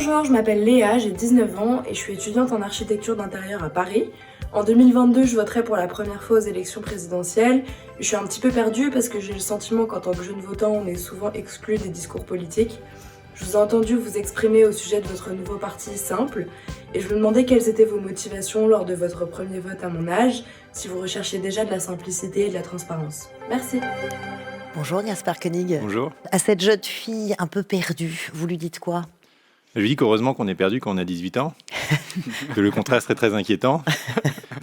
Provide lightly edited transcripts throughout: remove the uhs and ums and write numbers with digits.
Bonjour, je m'appelle Léa, j'ai 19 ans et je suis étudiante en architecture d'intérieur à Paris. En 2022, je voterai pour la première fois aux élections présidentielles. Je suis un petit peu perdue parce que j'ai le sentiment qu'en tant que jeune votant, on est souvent exclu des discours politiques. Je vous ai entendu vous exprimer au sujet de votre nouveau parti Simple et je me demandais quelles étaient vos motivations lors de votre premier vote à mon âge, si vous recherchiez déjà de la simplicité et de la transparence. Merci. Bonjour Gaspard Koenig. Bonjour. À cette jeune fille un peu perdue, vous lui dites quoi ? Je lui dis qu'heureusement qu'on est perdu quand on a 18 ans, que le contraire serait très inquiétant,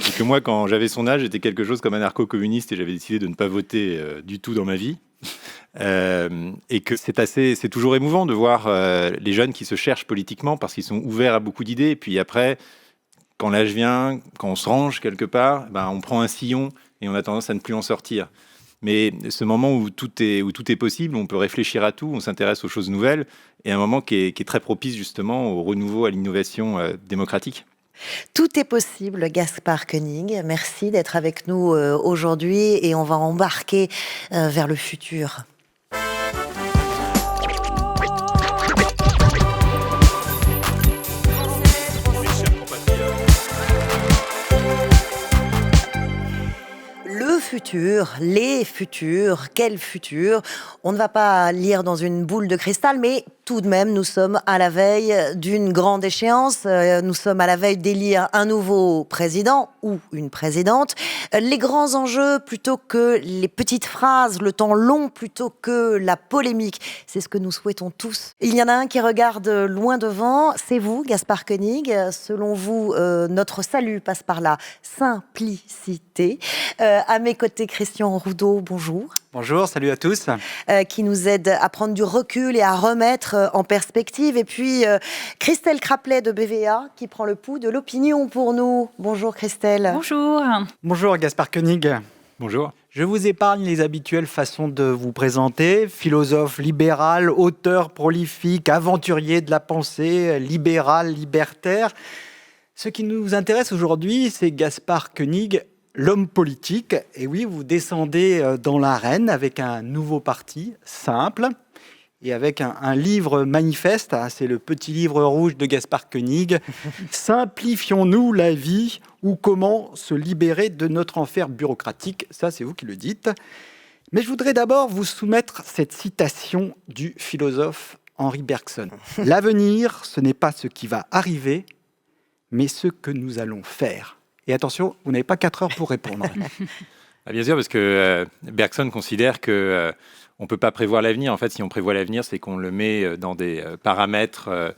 et que moi, quand j'avais son âge, j'étais quelque chose comme anarcho-communiste et j'avais décidé de ne pas voter du tout dans ma vie. Et que c'est toujours émouvant de voir les jeunes qui se cherchent politiquement parce qu'ils sont ouverts à beaucoup d'idées. Et puis après, quand l'âge vient, quand on se range quelque part, on prend un sillon et on a tendance à ne plus en sortir. Mais ce moment où tout est possible, on peut réfléchir à tout, on s'intéresse aux choses nouvelles, et un moment qui est très propice justement au renouveau, à l'innovation démocratique. Tout est possible, Gaspard Koenig. Merci d'être avec nous aujourd'hui et on va embarquer vers le futur. Futur, les futurs, quel futur ? On ne va pas lire dans une boule de cristal, mais tout de même, nous sommes à la veille d'une grande échéance. Nous sommes à la veille d'élire un nouveau président ou une présidente. Les grands enjeux plutôt que les petites phrases, le temps long plutôt que la polémique, c'est ce que nous souhaitons tous. Il y en a un qui regarde loin devant, c'est vous, Gaspard Koenig. Selon vous, notre salut passe par la simplicité. À mes côtés, Christian Roudeau, bonjour. Bonjour, salut à tous. Qui nous aide à prendre du recul et à remettre en perspective. Et puis, Christelle Craplet de BVA, qui prend le pouls de l'opinion pour nous. Bonjour Christelle. Bonjour. Bonjour Gaspard Koenig. Bonjour. Je vous épargne les habituelles façons de vous présenter. Philosophe libéral, auteur prolifique, aventurier de la pensée, libéral, libertaire. Ce qui nous intéresse aujourd'hui, c'est Gaspard Koenig, l'homme politique. Et oui, vous descendez dans l'arène avec un nouveau parti, Simple, et avec un livre manifeste, c'est le petit livre rouge de Gaspard Koenig, Simplifions-nous la vie ou comment se libérer de notre enfer bureaucratique. Ça, c'est vous qui le dites. Mais je voudrais d'abord vous soumettre cette citation du philosophe Henri Bergson. L'avenir, ce n'est pas ce qui va arriver, mais ce que nous allons faire. Et attention, vous n'avez pas 4 heures pour répondre. Bien sûr, parce que Bergson considère que on ne peut pas prévoir l'avenir. En fait, si on prévoit l'avenir, c'est qu'on le met dans des paramètres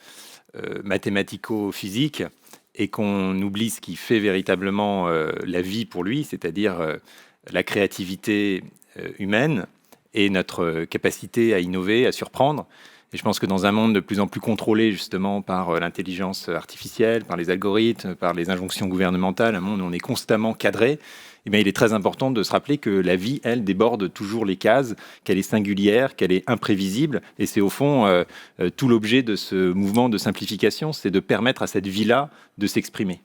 mathématico-physiques et qu'on oublie ce qui fait véritablement la vie pour lui, c'est-à-dire la créativité humaine et notre capacité à innover, à surprendre. Et je pense que dans un monde de plus en plus contrôlé justement par l'intelligence artificielle, par les algorithmes, par les injonctions gouvernementales, un monde où on est constamment cadré, il est très important de se rappeler que la vie, elle, déborde toujours les cases, qu'elle est singulière, qu'elle est imprévisible. Et c'est au fond tout l'objet de ce mouvement de simplification, c'est de permettre à cette vie-là de s'exprimer.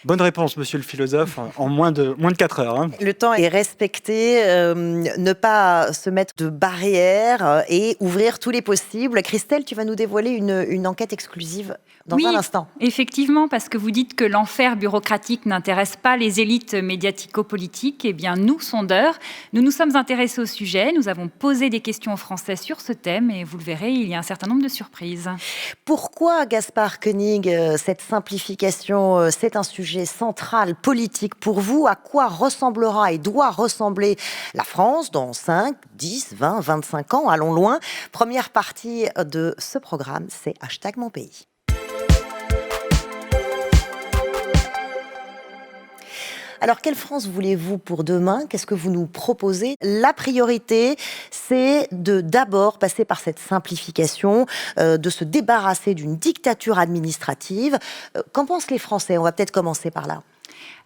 Bonne réponse, monsieur le philosophe, en moins de 4 heures. Hein. Le temps est respecté, ne pas se mettre de barrières et ouvrir tous les possibles. Christelle, tu vas nous dévoiler une enquête exclusive dans un instant. Oui, effectivement, parce que vous dites que l'enfer bureaucratique n'intéresse pas les élites médiatico-politiques. Eh bien, nous, sondeurs, nous nous sommes intéressés au sujet. Nous avons posé des questions aux Français sur ce thème et vous le verrez, il y a un certain nombre de surprises. Pourquoi, Gaspard Koenig, cette simplification, c'est un sujet central, politique pour vous? À quoi ressemblera et doit ressembler la France dans 5, 10, 20, 25 ans? Allons loin. Première partie de ce programme, c'est #monpays. Alors, quelle France voulez-vous pour demain? Qu'est-ce que vous nous proposez? La priorité, c'est de d'abord passer par cette simplification, de se débarrasser d'une dictature administrative. Qu'en pensent les Français? On va peut-être commencer par là.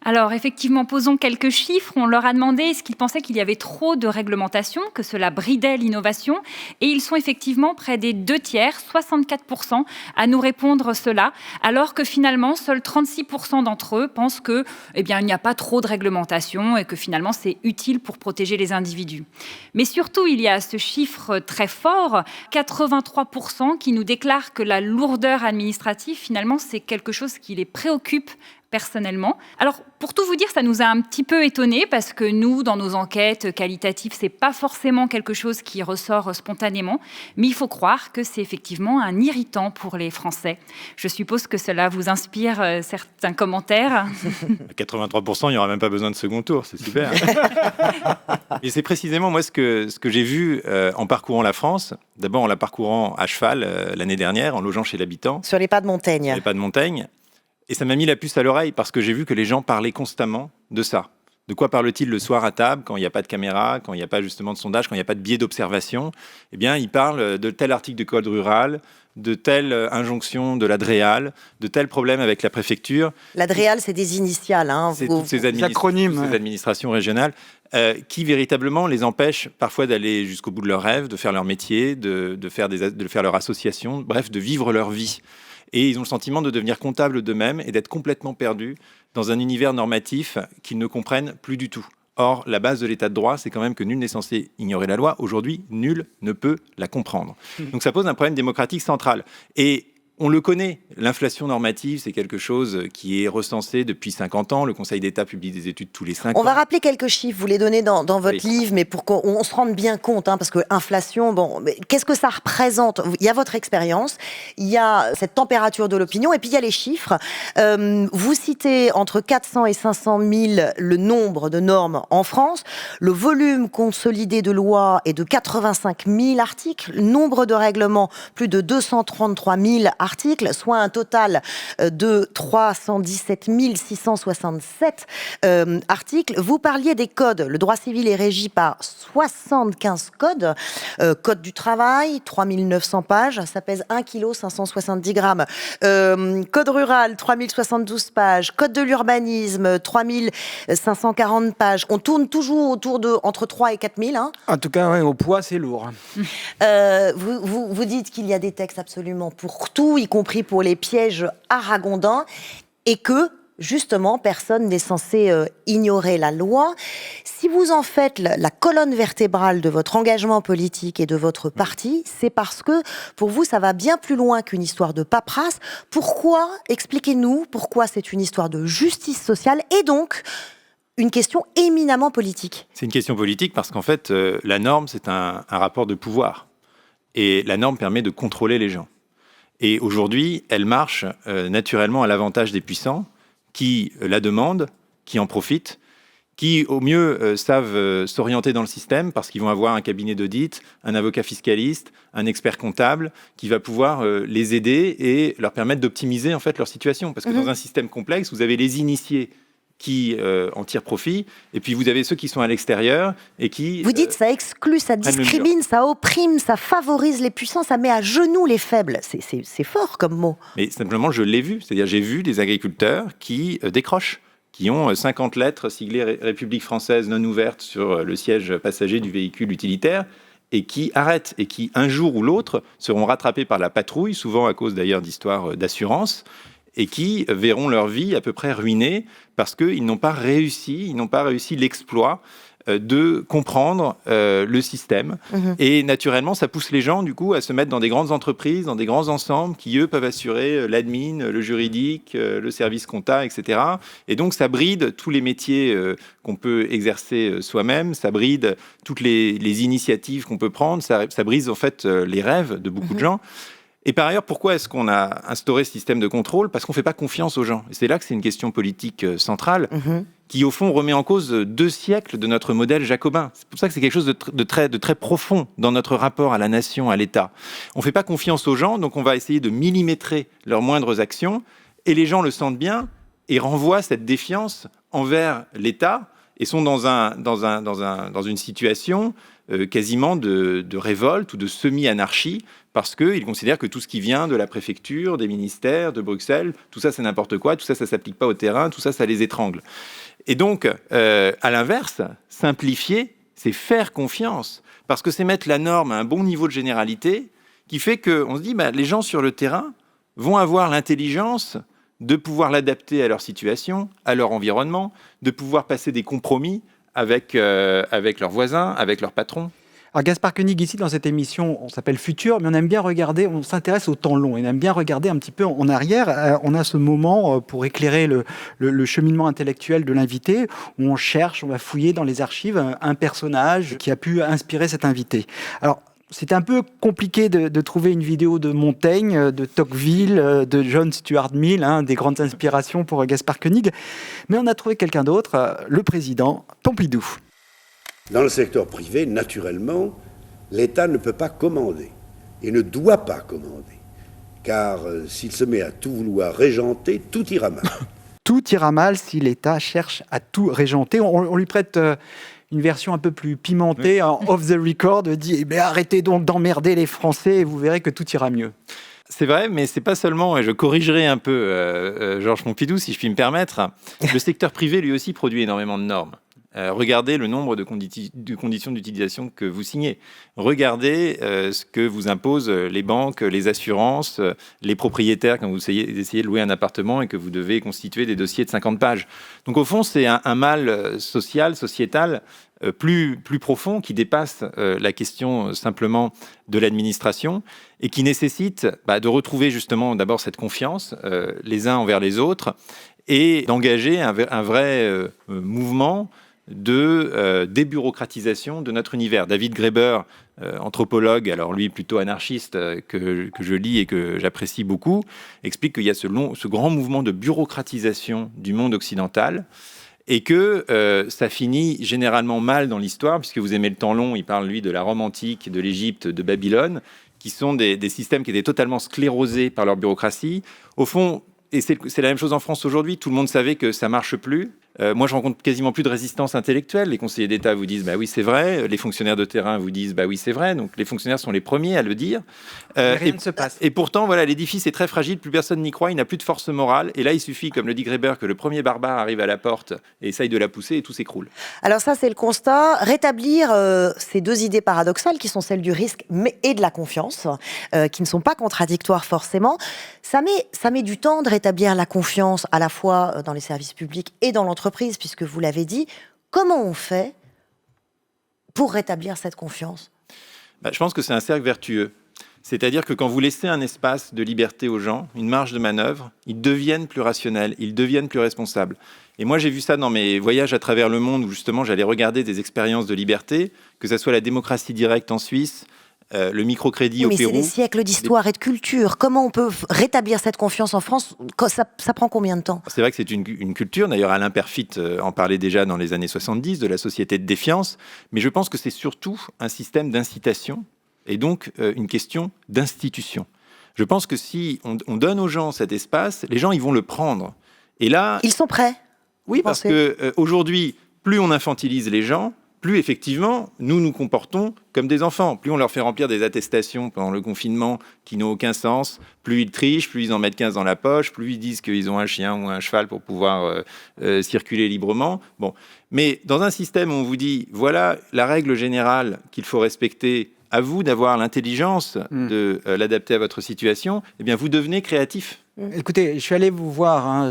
Alors effectivement, posons quelques chiffres. On leur a demandé est-ce qu'ils pensaient qu'il y avait trop de réglementation, que cela bridait l'innovation. Et ils sont effectivement près des 2/3, 64%, à nous répondre cela, alors que finalement, seuls 36% d'entre eux pensent que, il n'y a pas trop de réglementation et que finalement, c'est utile pour protéger les individus. Mais surtout, il y a ce chiffre très fort, 83%, qui nous déclarent que la lourdeur administrative, finalement, c'est quelque chose qui les préoccupe personnellement. Alors, pour tout vous dire, ça nous a un petit peu étonnés parce que nous, dans nos enquêtes qualitatives, c'est pas forcément quelque chose qui ressort spontanément, mais il faut croire que c'est effectivement un irritant pour les Français. Je suppose que cela vous inspire certains commentaires. À 83%, il n'y aura même pas besoin de second tour, c'est super. Et c'est précisément moi ce que j'ai vu en parcourant la France. D'abord en la parcourant à cheval l'année dernière, en logeant chez l'habitant. Sur les pas de Montaigne. Les pas de Montaigne. Et ça m'a mis la puce à l'oreille parce que j'ai vu que les gens parlaient constamment de ça. De quoi parle-t-il le soir à table, quand il n'y a pas de caméra, quand il n'y a pas justement de sondage, quand il n'y a pas de biais d'observation? Eh bien, ils parlent de tel article de code rural, de telle injonction de la DREAL, de tel problème avec la préfecture. La DREAL, c'est des initiales. C'est toutes ces administrations régionales qui véritablement les empêchent parfois d'aller jusqu'au bout de leurs rêves, de faire leur métier, de faire leur association, bref, de vivre leur vie. Et ils ont le sentiment de devenir comptables d'eux-mêmes et d'être complètement perdus dans un univers normatif qu'ils ne comprennent plus du tout. Or, la base de l'état de droit, c'est quand même que nul n'est censé ignorer la loi. Aujourd'hui, nul ne peut la comprendre. Donc ça pose un problème démocratique central. Et on le connaît, l'inflation normative, c'est quelque chose qui est recensé depuis 50 ans. Le Conseil d'État publie des études tous les 5 ans. On va rappeler quelques chiffres, vous les donnez dans votre livre, mais pour qu'on se rende bien compte, parce que inflation, qu'est-ce que ça représente? Il y a votre expérience, il y a cette température de l'opinion, et puis il y a les chiffres. Vous citez entre 400 et 500 000 le nombre de normes en France. Le volume consolidé de lois est de 85 000 articles. Le nombre de règlements, plus de 233 000 articles, soit un total de 317 667 articles. Vous parliez des codes. Le droit civil est régi par 75 codes. Code du travail, 3900 pages, ça pèse 1 kg 570 grammes. Code rural, 3072 pages. Code de l'urbanisme, 3540 pages. On tourne toujours autour de entre 3 et 4000. En tout cas, au poids, c'est lourd. Vous dites qu'il y a des textes absolument pour tout, y compris pour les pièges aragondins, et que, justement, personne n'est censé ignorer la loi. Si vous en faites la colonne vertébrale de votre engagement politique et de votre parti, c'est parce que, pour vous, ça va bien plus loin qu'une histoire de paperasse. Pourquoi, expliquez-nous, pourquoi c'est une histoire de justice sociale et donc une question éminemment politique? C'est une question politique parce qu'en fait, la norme, c'est un rapport de pouvoir. Et la norme permet de contrôler les gens. Et aujourd'hui, elle marche naturellement à l'avantage des puissants qui la demandent, qui en profitent, qui au mieux savent s'orienter dans le système parce qu'ils vont avoir un cabinet d'audit, un avocat fiscaliste, un expert comptable qui va pouvoir les aider et leur permettre d'optimiser en fait leur situation. Parce que dans un système complexe, vous avez les initiés qui en tirent profit, et puis vous avez ceux qui sont à l'extérieur et qui... Vous dites ça exclut, ça discrimine, ça opprime, ça favorise les puissants, ça met à genoux les faibles. C'est fort comme mot. Mais simplement, je l'ai vu. C'est-à-dire, j'ai vu des agriculteurs qui décrochent, qui ont 50 lettres siglées République française non ouverte sur le siège passager du véhicule utilitaire, et qui arrêtent, et qui, un jour ou l'autre, seront rattrapés par la patrouille, souvent à cause d'ailleurs d'histoires d'assurance, et qui verront leur vie à peu près ruinée parce qu'ils n'ont pas réussi l'exploit de comprendre le système. Et naturellement, ça pousse les gens, du coup, à se mettre dans des grandes entreprises, dans des grands ensembles qui, eux, peuvent assurer l'admin, le juridique, le service compta, etc. Et donc, ça bride tous les métiers qu'on peut exercer soi-même, ça bride toutes les initiatives qu'on peut prendre, ça brise, en fait, les rêves de beaucoup de gens. Et par ailleurs, pourquoi est-ce qu'on a instauré ce système de contrôle? Parce qu'on ne fait pas confiance aux gens. Et c'est là que c'est une question politique centrale qui, au fond, remet en cause 2 siècles de notre modèle jacobin. C'est pour ça que c'est quelque chose de très profond dans notre rapport à la nation, à l'État. On ne fait pas confiance aux gens, donc on va essayer de millimétrer leurs moindres actions, et les gens le sentent bien et renvoient cette défiance envers l'État et sont dans une situation quasiment de révolte ou de semi-anarchie, parce qu'ils considèrent que tout ce qui vient de la préfecture, des ministères, de Bruxelles, tout ça c'est n'importe quoi, tout ça s'applique pas au terrain, tout ça les étrangle. Et donc, à l'inverse, simplifier, c'est faire confiance, parce que c'est mettre la norme à un bon niveau de généralité, qui fait qu'on se dit, les gens sur le terrain vont avoir l'intelligence de pouvoir l'adapter à leur situation, à leur environnement, de pouvoir passer des compromis avec leurs voisins, avec leurs patrons. Alors Gaspard Koenig, ici dans cette émission, on s'appelle Futur, mais on aime bien regarder, on s'intéresse au temps long, on aime bien regarder un petit peu en arrière. On a ce moment pour éclairer le cheminement intellectuel de l'invité, où on cherche, on va fouiller dans les archives un personnage qui a pu inspirer cet invité. Alors, c'est un peu compliqué de trouver une vidéo de Montaigne, de Tocqueville, de John Stuart Mill, des grandes inspirations pour Gaspard Koenig, mais on a trouvé quelqu'un d'autre, le président Pompidou. Dans le secteur privé, naturellement, l'État ne peut pas commander et ne doit pas commander, car s'il se met à tout vouloir régenter, tout ira mal. Tout ira mal si l'État cherche à tout régenter. On lui prête une version un peu plus pimentée, off the record, dit arrêtez donc d'emmerder les Français et vous verrez que tout ira mieux. C'est vrai, mais c'est pas seulement, et je corrigerai un peu Georges Pompidou, si je puis me permettre, le secteur privé lui aussi produit énormément de normes. Regardez le nombre de conditions d'utilisation que vous signez. Regardez ce que vous imposent les banques, les assurances, les propriétaires quand vous essayez de louer un appartement et que vous devez constituer des dossiers de 50 pages. Donc au fond, c'est un mal social, sociétal, plus profond qui dépasse la question simplement de l'administration et qui nécessite de retrouver justement d'abord cette confiance les uns envers les autres et d'engager un vrai mouvement de débureaucratisation de notre univers. David Graeber, anthropologue, alors lui plutôt anarchiste, que je lis et que j'apprécie beaucoup, explique qu'il y a ce grand mouvement de bureaucratisation du monde occidental et que ça finit généralement mal dans l'histoire, puisque vous aimez le temps long, il parle lui de la Rome antique, de l'Égypte, de Babylone, qui sont des systèmes qui étaient totalement sclérosés par leur bureaucratie. Au fond, et c'est la même chose en France aujourd'hui, tout le monde savait que ça marche plus. Moi, je rencontre quasiment plus de résistance intellectuelle. Les conseillers d'État vous disent oui, c'est vrai. Les fonctionnaires de terrain vous disent oui, c'est vrai. Donc, les fonctionnaires sont les premiers à le dire. Rien ne se passe. Et pourtant, voilà, l'édifice est très fragile. Plus personne n'y croit. Il n'a plus de force morale. Et là, il suffit, comme le dit Graeber, que le premier barbare arrive à la porte et essaye de la pousser et tout s'écroule. Alors ça, c'est le constat. Rétablir ces deux idées paradoxales qui sont celles du risque et de la confiance, qui ne sont pas contradictoires forcément. Ça met du temps de rétablir la confiance à la fois dans les services publics et dans l'entreprise, puisque vous l'avez dit. Comment on fait pour rétablir cette confiance ? Je pense que c'est un cercle vertueux. C'est-à-dire que quand vous laissez un espace de liberté aux gens, une marge de manœuvre, ils deviennent plus rationnels, ils deviennent plus responsables. Et moi, j'ai vu ça dans mes voyages à travers le monde où justement j'allais regarder des expériences de liberté, que ce soit la démocratie directe en Suisse, le microcrédit au Pérou. Mais c'est des siècles d'histoire et de culture. Comment on peut rétablir cette confiance en France ? Ça prend combien de temps ? C'est vrai que c'est une culture. D'ailleurs, Alain Perfit en parlait déjà dans les années 70, de la société de défiance. Mais je pense que c'est surtout un système d'incitation et donc une question d'institution. Je pense que si on donne aux gens cet espace, les gens ils vont le prendre. Et là, ils sont prêts. Oui, parce que aujourd'hui, plus on infantilise les gens, plus effectivement, nous nous comportons comme des enfants. Plus on leur fait remplir des attestations pendant le confinement qui n'ont aucun sens, plus ils trichent, plus ils en mettent 15 dans la poche, plus ils disent qu'ils ont un chien ou un cheval pour pouvoir circuler librement. Bon. Mais dans un système où on vous dit, voilà la règle générale qu'il faut respecter, à vous d'avoir l'intelligence de l'adapter à votre situation, eh bien vous devenez créatif. Écoutez, je suis allé vous voir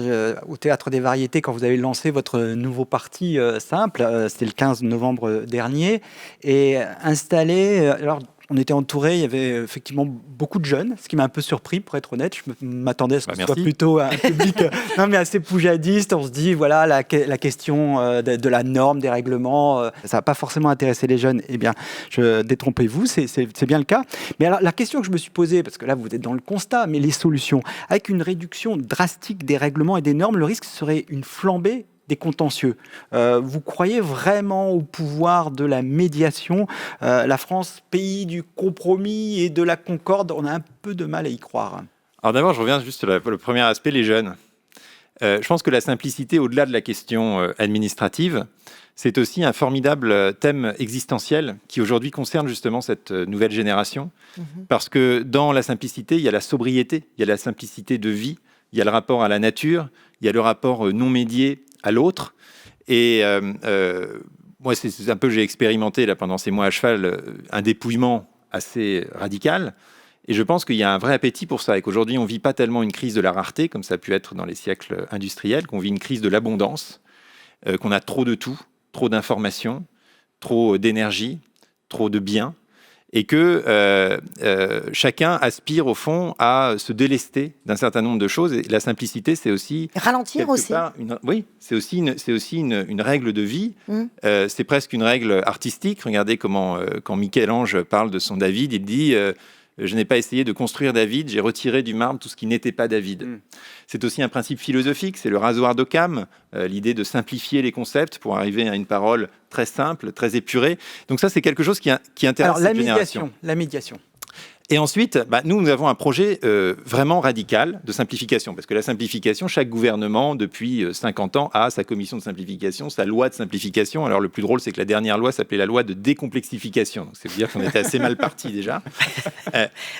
au Théâtre des Variétés quand vous avez lancé votre nouveau parti Simple. C'était le 15 novembre dernier. Et installé, alors on était entouré, il y avait effectivement beaucoup de jeunes, ce qui m'a un peu surpris, pour être honnête. Je m'attendais à ce que ce soit plutôt un public assez poujadiste. On se dit, voilà, la question de la norme, des règlements, ça va pas forcément intéresser les jeunes. Eh bien, détrompez-vous, c'est bien le cas. Mais alors, la question que je me suis posée, parce que là, vous êtes dans le constat, mais les solutions, avec une réduction drastique des règlements et des normes, le risque serait une flambée des contentieux. Vous croyez vraiment au pouvoir de la médiation ? La France, pays du compromis et de la concorde, on a un peu de mal à y croire. Alors d'abord, je reviens juste sur le premier aspect, les jeunes. Je pense que la simplicité, au-delà de la question administrative, c'est aussi un formidable thème existentiel qui aujourd'hui concerne justement cette nouvelle génération. Parce que dans la simplicité, il y a la sobriété, il y a la simplicité de vie, il y a le rapport à la nature, il y a le rapport non médié à l'autre. Et moi, c'est un peu, j'ai expérimenté là, pendant ces mois à cheval un dépouillement assez radical. Et je pense qu'il y a un vrai appétit pour ça et qu'aujourd'hui, on ne vit pas tellement une crise de la rareté, comme ça a pu être dans les siècles industriels, qu'on vit une crise de l'abondance, qu'on a trop de tout, trop d'informations, trop d'énergie, trop de biens, et que chacun aspire au fond à se délester d'un certain nombre de choses. Et la simplicité, c'est aussi... Ralentir aussi. Oui, c'est aussi une règle de vie. C'est presque une règle artistique. Regardez comment, quand Michel-Ange parle de son David, il dit... je n'ai pas essayé de construire David, j'ai retiré du marbre tout ce qui n'était pas David. C'est aussi un principe philosophique, c'est le rasoir d'Occam, l'idée de simplifier les concepts pour arriver à une parole très simple, très épurée. Donc ça, c'est quelque chose qui intéresse cette génération. La médiation. Et ensuite, nous avons un projet vraiment radical de simplification. Parce que la simplification, chaque gouvernement, depuis 50 ans, a sa commission de simplification, sa loi de simplification. Alors, le plus drôle, c'est que la dernière loi s'appelait la loi de décomplexification. Donc, c'est dire qu'on était assez mal parti déjà.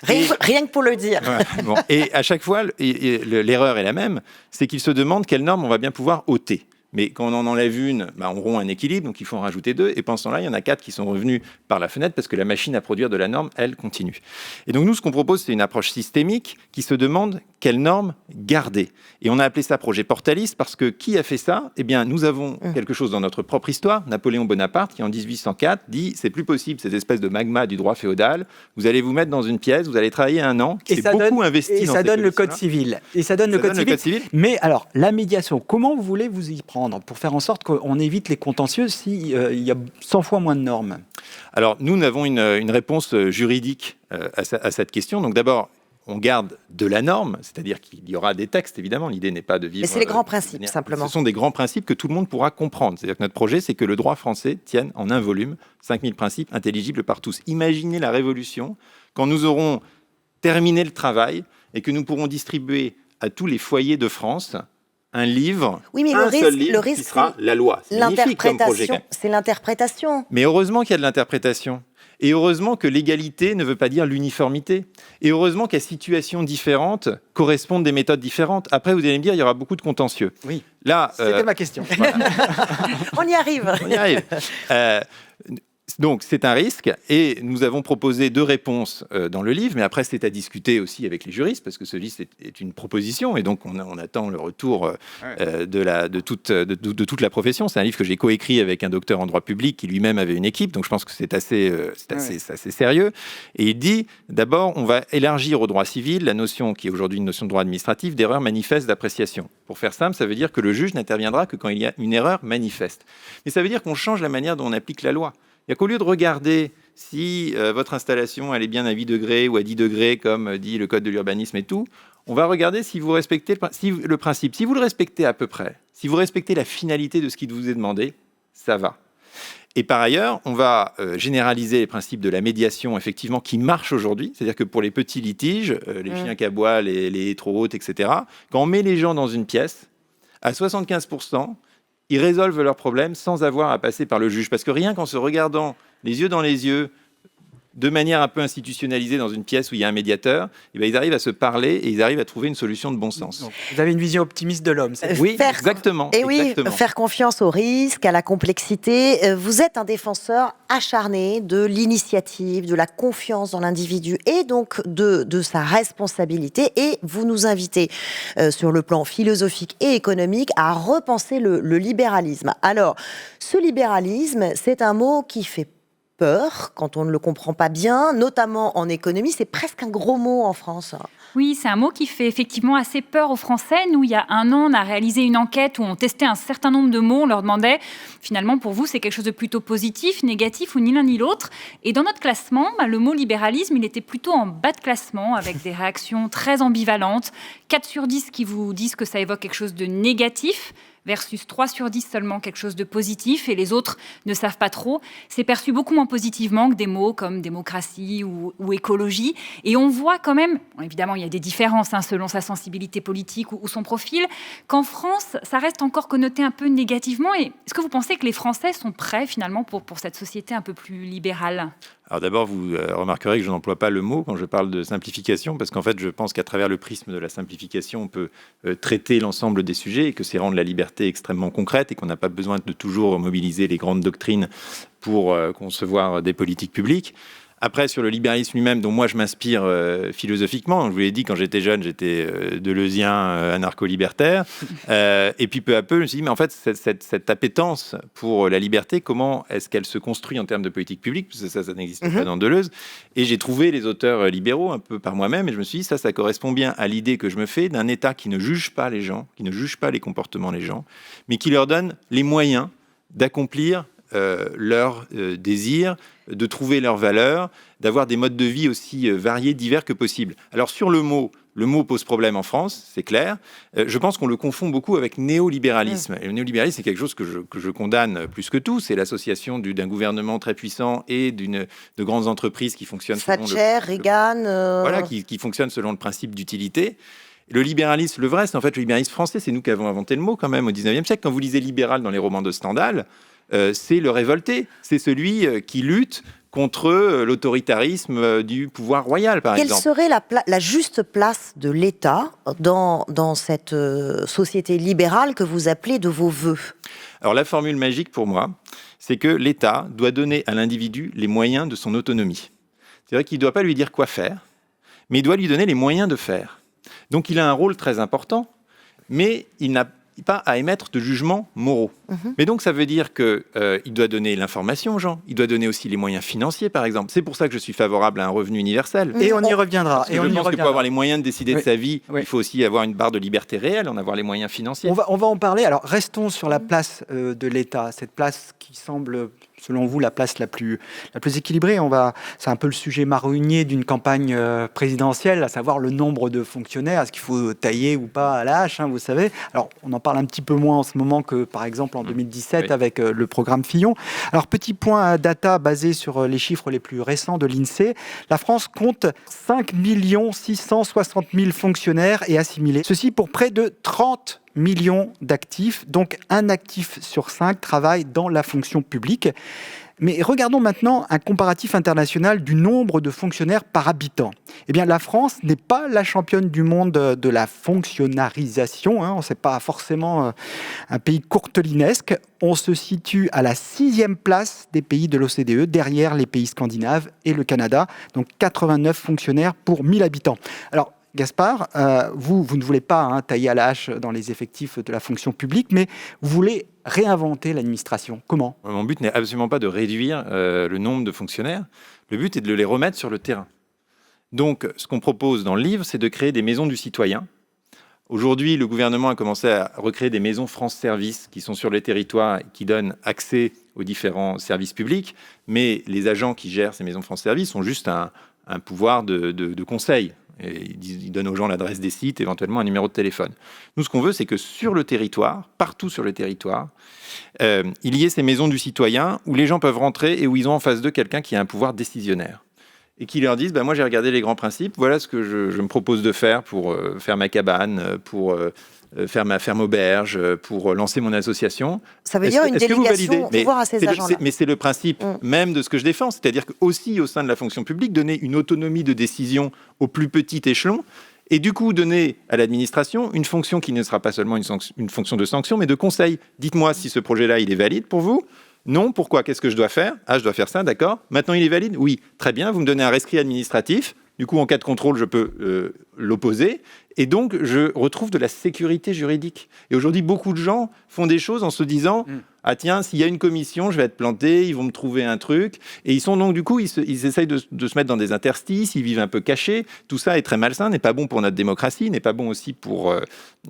Rien que pour le dire. Ouais, bon. Et à chaque fois, l'erreur est la même, c'est qu'ils se demandent quelle norme on va bien pouvoir ôter. Mais quand on en enlève une, on rompt un équilibre, donc il faut en rajouter 2. Et pendant ce temps-là, il y en a 4 qui sont revenus par la fenêtre parce que la machine à produire de la norme, elle, continue. Et donc nous, ce qu'on propose, c'est une approche systémique qui se demande quelle norme garder. Et on a appelé ça projet Portalis parce que qui a fait ça ? Eh bien, nous avons quelque chose dans notre propre histoire. Napoléon Bonaparte, qui en 1804 dit « c'est plus possible, ces espèces de magma du droit féodal. Vous allez vous mettre dans une pièce, vous allez travailler 1 an. » Et ça donne le code civil. Et ça donne le code civil. Mais alors, la médiation, comment vous voulez vous y prendre pour faire en sorte qu'on évite les contentieux s'il y a 100 fois moins de normes? Alors, nous avons une réponse juridique à cette question. Donc d'abord, on garde de la norme, c'est-à-dire qu'il y aura des textes, évidemment. L'idée n'est pas de vivre... Mais c'est les grands principes, simplement. Ce sont des grands principes que tout le monde pourra comprendre. C'est-à-dire que notre projet, c'est que le droit français tienne en un volume 5000 principes intelligibles par tous. Imaginez la révolution quand nous aurons terminé le travail et que nous pourrons distribuer à tous les foyers de France un livre, oui, mais le risque, qui sera la loi. C'est magnifique comme projet. C'est l'interprétation. Mais heureusement qu'il y a de l'interprétation. Et heureusement que l'égalité ne veut pas dire l'uniformité. Et heureusement qu'à situations différentes correspondent des méthodes différentes. Après, vous allez me dire, il y aura beaucoup de contentieux. Oui, là, c'était ma question. Voilà. On y arrive. On y arrive. Donc, c'est un risque et nous avons proposé 2 réponses dans le livre, mais après, c'est à discuter aussi avec les juristes parce que ce livre est une proposition et donc on attend le retour de toute la profession. C'est un livre que j'ai coécrit avec un docteur en droit public qui lui-même avait une équipe, donc je pense que c'est assez sérieux. Et il dit, d'abord, on va élargir au droit civil la notion qui est aujourd'hui une notion de droit administratif d'erreur manifeste d'appréciation. Pour faire simple, ça veut dire que le juge n'interviendra que quand il y a une erreur manifeste. Mais ça veut dire qu'on change la manière dont on applique la loi. Il n'y a qu'au lieu de regarder si votre installation elle est bien à 8 degrés ou à 10 degrés, comme dit le code de l'urbanisme et tout, on va regarder si vous respectez le principe. Si vous le respectez à peu près, si vous respectez la finalité de ce qui vous est demandé, ça va. Et par ailleurs, on va généraliser les principes de la médiation, effectivement, qui marchent aujourd'hui. C'est-à-dire que pour les petits litiges, les chiens qui aboient, les trop hautes, etc., quand on met les gens dans une pièce, à 75%, ils résolvent leurs problèmes sans avoir à passer par le juge. Parce que rien qu'en se regardant les yeux dans les yeux, de manière un peu institutionnalisée dans une pièce où il y a un médiateur, ils arrivent à se parler et ils arrivent à trouver une solution de bon sens. Donc, vous avez une vision optimiste de l'homme. Oui, exactement. Et oui, faire confiance au risque, à la complexité. Vous êtes un défenseur acharné de l'initiative, de la confiance dans l'individu et donc de sa responsabilité. Et vous nous invitez sur le plan philosophique et économique à repenser le libéralisme. Alors, ce libéralisme, c'est un mot qui fait peur quand on ne le comprend pas bien, notamment en économie. C'est presque un gros mot en France. Oui, c'est un mot qui fait effectivement assez peur aux Français. Nous, il y a 1 an, on a réalisé une enquête où on testait un certain nombre de mots. On leur demandait, finalement, pour vous, c'est quelque chose de plutôt positif, négatif ou ni l'un ni l'autre. Et dans notre classement, le mot libéralisme, il était plutôt en bas de classement, avec des réactions très ambivalentes. 4 sur 10 qui vous disent que ça évoque quelque chose de négatif. versus 3 sur 10 seulement quelque chose de positif et les autres ne savent pas trop. C'est perçu beaucoup moins positivement que des mots comme démocratie ou écologie. Et on voit quand même, évidemment il y a des différences selon sa sensibilité politique ou son profil, qu'en France, ça reste encore connoté un peu négativement. Et est-ce que vous pensez que les Français sont prêts finalement pour cette société un peu plus libérale ? Alors d'abord, vous remarquerez que je n'emploie pas le mot quand je parle de simplification, parce qu'en fait, je pense qu'à travers le prisme de la simplification, on peut traiter l'ensemble des sujets et que c'est rendre la liberté extrêmement concrète et qu'on n'a pas besoin de toujours mobiliser les grandes doctrines pour concevoir des politiques publiques. Après, sur le libéralisme lui-même, dont moi je m'inspire philosophiquement, je vous l'ai dit, quand j'étais jeune, j'étais deleuzien, anarcho-libertaire. Et puis peu à peu, je me suis dit, mais en fait, cette appétence pour la liberté, comment est-ce qu'elle se construit en termes de politique publique ? Parce que ça n'existe pas dans Deleuze. Et j'ai trouvé les auteurs libéraux un peu par moi-même, et je me suis dit, ça correspond bien à l'idée que je me fais d'un État qui ne juge pas les gens, qui ne juge pas les comportements des gens, mais qui leur donne les moyens d'accomplir leurs désirs, de trouver leurs valeurs, d'avoir des modes de vie aussi variés, divers que possible. Alors sur le mot pose problème en France, c'est clair. Je pense qu'on le confond beaucoup avec néolibéralisme. Et le néolibéralisme, c'est quelque chose que je condamne plus que tout. C'est l'association d'un gouvernement très puissant et de grandes entreprises qui fonctionnent Thatcher, Reagan... Voilà, qui fonctionnent selon le principe d'utilité. Le libéralisme, le vrai, c'est en fait le libéralisme français. C'est nous qui avons inventé le mot quand même au 19e siècle. Quand vous lisez libéral dans les romans de Stendhal, c'est le révolté. C'est celui qui lutte contre l'autoritarisme du pouvoir royal, par exemple. Quelle serait la juste place de l'État dans cette société libérale que vous appelez de vos voeux ? Alors la formule magique pour moi, c'est que l'État doit donner à l'individu les moyens de son autonomie. C'est vrai qu'il ne doit pas lui dire quoi faire, mais il doit lui donner les moyens de faire. Donc il a un rôle très important, mais il n'a pas à émettre de jugements moraux. Mais donc ça veut dire qu'il doit donner l'information aux gens, il doit donner aussi les moyens financiers, par exemple. C'est pour ça que je suis favorable à un revenu universel. Et on y reviendra. Parce que je pense que pour avoir les moyens de décider de sa vie, il faut aussi avoir une barre de liberté réelle, en avoir les moyens financiers. On va en parler. Alors restons sur la place de l'État, cette place qui semble, selon vous, la place la plus équilibrée. C'est un peu le sujet marronnier d'une campagne présidentielle, à savoir le nombre de fonctionnaires. Est-ce qu'il faut tailler ou pas à la hache, vous savez. Alors, on en parle un petit peu moins en ce moment que, par exemple, en 2017 avec le programme Fillon. Alors, petit point à data basé sur les chiffres les plus récents de l'INSEE. La France compte 5 660 000 fonctionnaires et assimilés. Ceci pour près de 30 millions d'actifs, donc un actif sur 5 travaille dans la fonction publique. Mais regardons maintenant un comparatif international du nombre de fonctionnaires par habitant. Eh bien, la France n'est pas la championne du monde de la fonctionnarisation. Ce n'est pas forcément un pays courtelinesque. On se situe à la 6e place des pays de l'OCDE, derrière les pays scandinaves et le Canada. Donc 89 fonctionnaires pour 1000 habitants. Alors, Gaspard, vous ne voulez pas tailler à la hache dans les effectifs de la fonction publique, mais vous voulez réinventer l'administration. Comment ? Mon but n'est absolument pas de réduire le nombre de fonctionnaires. Le but est de les remettre sur le terrain. Donc, ce qu'on propose dans le livre, c'est de créer des maisons du citoyen. Aujourd'hui, le gouvernement a commencé à recréer des maisons France Service qui sont sur les territoires et qui donnent accès aux différents services publics. Mais les agents qui gèrent ces maisons France Service ont juste un pouvoir de conseil. Et ils donnent aux gens l'adresse des sites, éventuellement un numéro de téléphone. Nous, ce qu'on veut, c'est que sur le territoire, partout sur le territoire, il y ait ces maisons du citoyen où les gens peuvent rentrer et où ils ont en face d'eux quelqu'un qui a un pouvoir décisionnaire. Et qui leur disent, moi j'ai regardé les grands principes, voilà ce que je me propose de faire pour faire ma cabane, pour faire ma ferme auberge, pour lancer mon association. Ça veut dire une délégation de pouvoir à ces agents-là. Mais c'est le principe même de ce que je défends, c'est-à-dire qu'aussi au sein de la fonction publique, donner une autonomie de décision au plus petit échelon, et du coup donner à l'administration une fonction qui ne sera pas seulement une fonction de sanction, mais de conseil. Dites-moi si ce projet-là, il est valide pour vous. Non, pourquoi ? Qu'est-ce que je dois faire ? Ah, je dois faire ça, d'accord. Maintenant, il est valide ? Oui, très bien, vous me donnez un rescrit administratif. Du coup, en cas de contrôle, je peux l'opposer. Et donc, je retrouve de la sécurité juridique. Et aujourd'hui, beaucoup de gens font des choses en se disant ah tiens, s'il y a une commission, je vais être planté, ils vont me trouver un truc. Et ils sont donc, du coup, ils essayent de se mettre dans des interstices, ils vivent un peu cachés. Tout ça est très malsain, n'est pas bon pour notre démocratie, n'est pas bon aussi pour...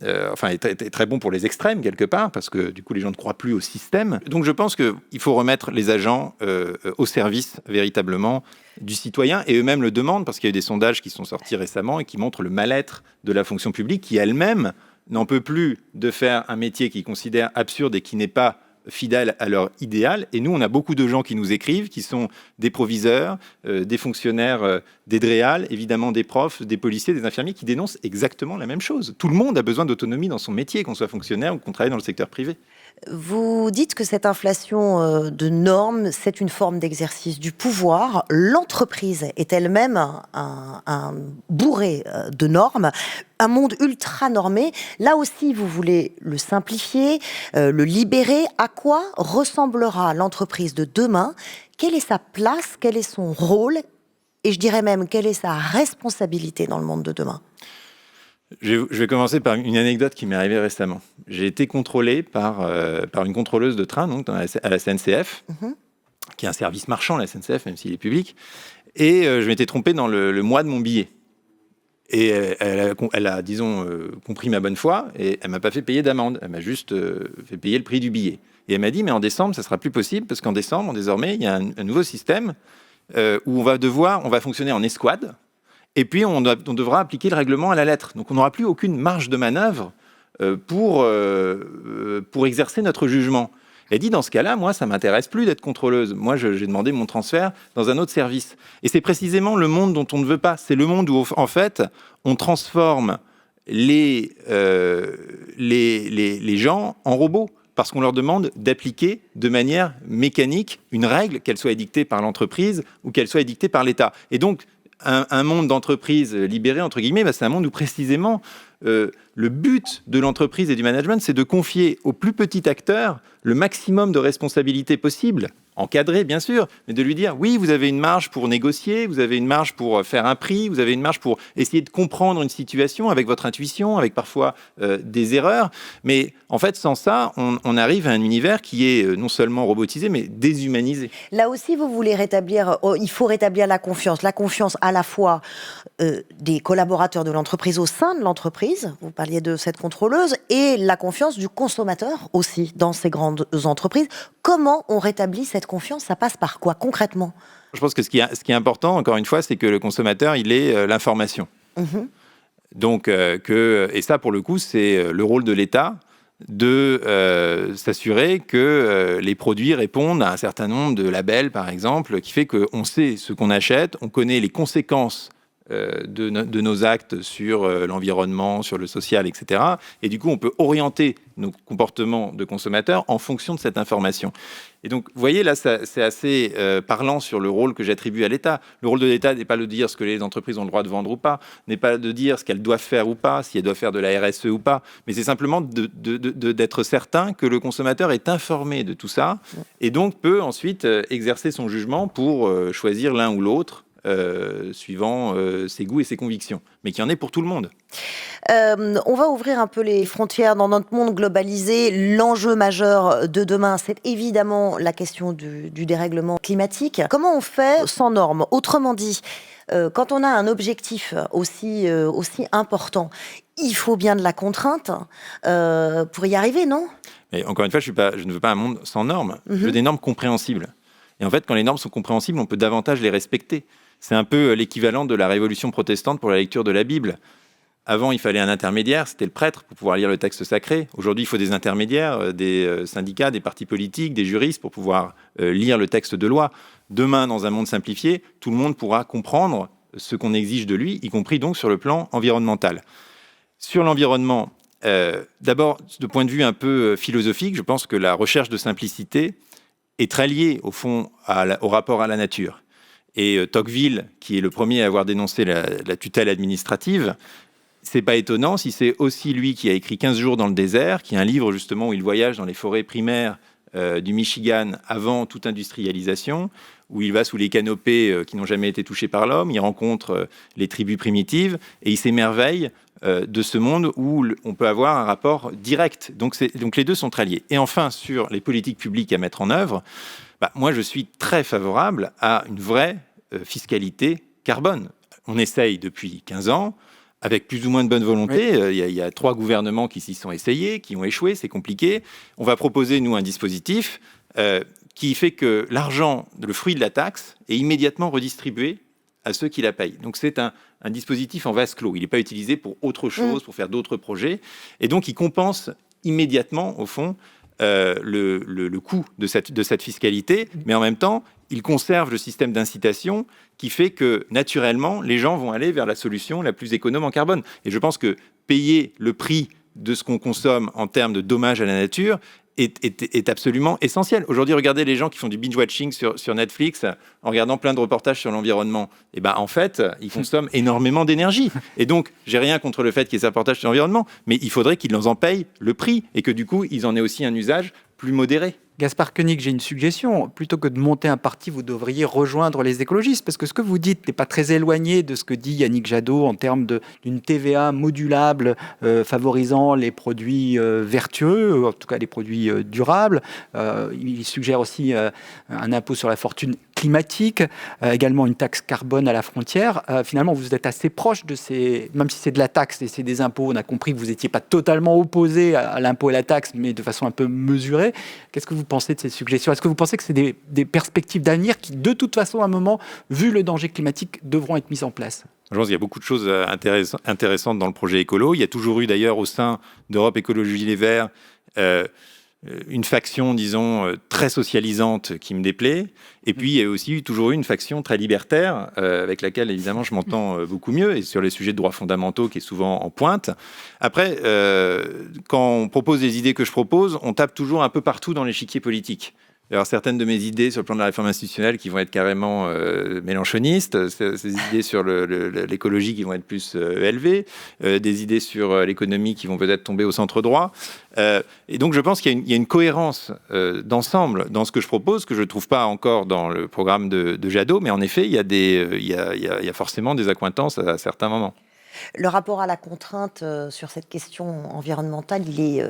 est très bon pour les extrêmes, quelque part, parce que, du coup, les gens ne croient plus au système. Donc, je pense qu'il faut remettre les agents au service, véritablement, du citoyen. Et eux-mêmes le demandent, parce qu'il y a eu des sondages qui sont sortis récemment et qui montrent le mal-être de la fonction publique, qui elle-même n'en peut plus de faire un métier qu'ils considèrent absurde et qui n'est pas fidèle à leur idéal. Et nous, on a beaucoup de gens qui nous écrivent, qui sont des proviseurs, des fonctionnaires des DREAL, évidemment des profs, des policiers, des infirmiers, qui dénoncent exactement la même chose. Tout le monde a besoin d'autonomie dans son métier, qu'on soit fonctionnaire ou qu'on travaille dans le secteur privé. Vous dites que cette inflation de normes, c'est une forme d'exercice du pouvoir. L'entreprise est elle-même un bourré de normes, un monde ultra normé. Là aussi, vous voulez le simplifier, le libérer. À quoi ressemblera l'entreprise de demain? Quelle est sa place? Quel est son rôle? Et je dirais même, quelle est sa responsabilité dans le monde de demain? Je vais commencer par une anecdote qui m'est arrivée récemment. J'ai été contrôlé par une contrôleuse de train donc, à la SNCF, qui est un service marchand, la SNCF, même s'il est public. Et je m'étais trompé dans le mois de mon billet. Et elle a disons, compris ma bonne foi et elle ne m'a pas fait payer d'amende. Elle m'a juste fait payer le prix du billet. Et elle m'a dit, mais en décembre, ça ne sera plus possible parce qu'en décembre, désormais, il y a un nouveau système où on va fonctionner en escouade. Et puis, on devra appliquer le règlement à la lettre. Donc, on n'aura plus aucune marge de manœuvre pour exercer notre jugement. Elle dit, dans ce cas-là, moi, ça ne m'intéresse plus d'être contrôleuse. Moi, j'ai demandé mon transfert dans un autre service. Et c'est précisément le monde dont on ne veut pas. C'est le monde où, en fait, on transforme les gens en robots. Parce qu'on leur demande d'appliquer de manière mécanique une règle, qu'elle soit édictée par l'entreprise ou qu'elle soit édictée par l'État. Et donc, un monde d'entreprise libéré, entre guillemets, c'est un monde où précisément le but de l'entreprise et du management, c'est de confier au plus petit acteur le maximum de responsabilités possibles, encadré bien sûr, mais de lui dire oui, vous avez une marge pour négocier, vous avez une marge pour faire un prix, vous avez une marge pour essayer de comprendre une situation avec votre intuition, avec parfois des erreurs. Mais en fait, sans ça, on arrive à un univers qui est non seulement robotisé, mais déshumanisé. Là aussi, vous voulez rétablir, il faut rétablir la confiance à la fois des collaborateurs de l'entreprise au sein de l'entreprise, vous parliez de cette contrôleuse, et la confiance du consommateur aussi dans ces grandes entreprises. Comment on rétablit cette confiance? Ça passe par quoi concrètement? Je pense que ce qui est important, encore une fois, c'est que le consommateur, il ait l'information. Donc, et ça, pour le coup, c'est le rôle de l'État de s'assurer que les produits répondent à un certain nombre de labels, par exemple, qui fait qu'on sait ce qu'on achète, on connaît les conséquences de nos actes sur l'environnement, sur le social, etc. Et du coup, on peut orienter nos comportements de consommateurs en fonction de cette information. Et donc, vous voyez, là, c'est assez parlant sur le rôle que j'attribue à l'État. Le rôle de l'État n'est pas de dire ce que les entreprises ont le droit de vendre ou pas, n'est pas de dire ce qu'elles doivent faire ou pas, si elles doivent faire de la RSE ou pas, mais c'est simplement d'être certain que le consommateur est informé de tout ça et donc peut ensuite exercer son jugement pour choisir l'un ou l'autre, suivant ses goûts et ses convictions, mais qu'il y en ait pour tout le monde. On va ouvrir un peu les frontières dans notre monde globalisé. L'enjeu majeur de demain, c'est évidemment la question du dérèglement climatique. Comment on fait sans normes? Autrement dit, quand on a un objectif aussi important, il faut bien de la contrainte pour y arriver, non? Et encore une fois, je ne veux pas un monde sans normes. Je veux des normes compréhensibles. Et en fait, quand les normes sont compréhensibles, on peut davantage les respecter. C'est un peu l'équivalent de la révolution protestante pour la lecture de la Bible. Avant, il fallait un intermédiaire, c'était le prêtre, pour pouvoir lire le texte sacré. Aujourd'hui, il faut des intermédiaires, des syndicats, des partis politiques, des juristes pour pouvoir lire le texte de loi. Demain, dans un monde simplifié, tout le monde pourra comprendre ce qu'on exige de lui, y compris donc sur le plan environnemental. Sur l'environnement, d'abord, de point de vue un peu philosophique, je pense que la recherche de simplicité est très liée, au fond, au rapport à la nature. Et Tocqueville, qui est le premier à avoir dénoncé la tutelle administrative, c'est pas étonnant si c'est aussi lui qui a écrit 15 jours dans le désert, qui est un livre justement où il voyage dans les forêts primaires du Michigan avant toute industrialisation, où il va sous les canopées qui n'ont jamais été touchées par l'homme, il rencontre les tribus primitives et il s'émerveille de ce monde où on peut avoir un rapport direct. Donc les deux sont très liés. Et enfin, sur les politiques publiques à mettre en œuvre, moi je suis très favorable à une vraie fiscalité carbone. On essaye depuis 15 ans, avec plus ou moins de bonne volonté. Oui. Il y a 3 gouvernements qui s'y sont essayés, qui ont échoué, c'est compliqué. On va proposer, nous, un dispositif qui fait que l'argent, le fruit de la taxe, est immédiatement redistribué à ceux qui la payent. Donc c'est un dispositif en vase clos. Il n'est pas utilisé pour autre chose, pour faire d'autres projets. Et donc il compense immédiatement, au fond, le coût de cette fiscalité, mais en même temps, il conserve le système d'incitation qui fait que, naturellement, les gens vont aller vers la solution la plus économe en carbone. Et je pense que payer le prix de ce qu'on consomme en termes de dommages à la nature est absolument essentiel. Aujourd'hui, regardez les gens qui font du binge-watching sur Netflix en regardant plein de reportages sur l'environnement. Et ben, en fait, ils consomment énormément d'énergie. Et donc, j'ai rien contre le fait qu'il y ait ces reportages sur l'environnement, mais il faudrait qu'ils en payent le prix et que du coup, ils en aient aussi un usage plus modéré. Gaspard Koenig, j'ai une suggestion. Plutôt que de monter un parti, vous devriez rejoindre les écologistes, parce que ce que vous dites n'est pas très éloigné de ce que dit Yannick Jadot en termes d'une TVA modulable favorisant les produits vertueux, en tout cas les produits durables. Il suggère aussi un impôt sur la fortune climatique, également une taxe carbone à la frontière. Finalement, vous êtes assez proche de ces... Même si c'est de la taxe et c'est des impôts, on a compris que vous n'étiez pas totalement opposé à l'impôt et à la taxe, mais de façon un peu mesurée. Qu'est-ce que vous pensez de ces suggestions ? Est-ce que vous pensez que c'est des perspectives d'avenir qui, de toute façon, à un moment, vu le danger climatique, devront être mises en place ? Je pense qu'il y a beaucoup de choses intéressantes dans le projet écolo. Il y a toujours eu d'ailleurs au sein d'Europe Écologie Les Verts une faction, disons, très socialisante qui me déplaît. Et puis, il y a aussi toujours eu une faction très libertaire, avec laquelle, évidemment, je m'entends beaucoup mieux, et sur les sujets de droits fondamentaux, qui est souvent en pointe. Après, quand on propose les idées que je propose, on tape toujours un peu partout dans l'échiquier politique. Alors, certaines de mes idées sur le plan de la réforme institutionnelle qui vont être carrément mélenchonistes, ces idées sur l'écologie qui vont être plus élevées, des idées sur l'économie qui vont peut-être tomber au centre droit. Et donc, je pense qu'il y a une cohérence d'ensemble dans ce que je propose, que je ne trouve pas encore dans le programme de Jadot, mais en effet, il y a forcément des accointances à certains moments. Le rapport à la contrainte sur cette question environnementale, il est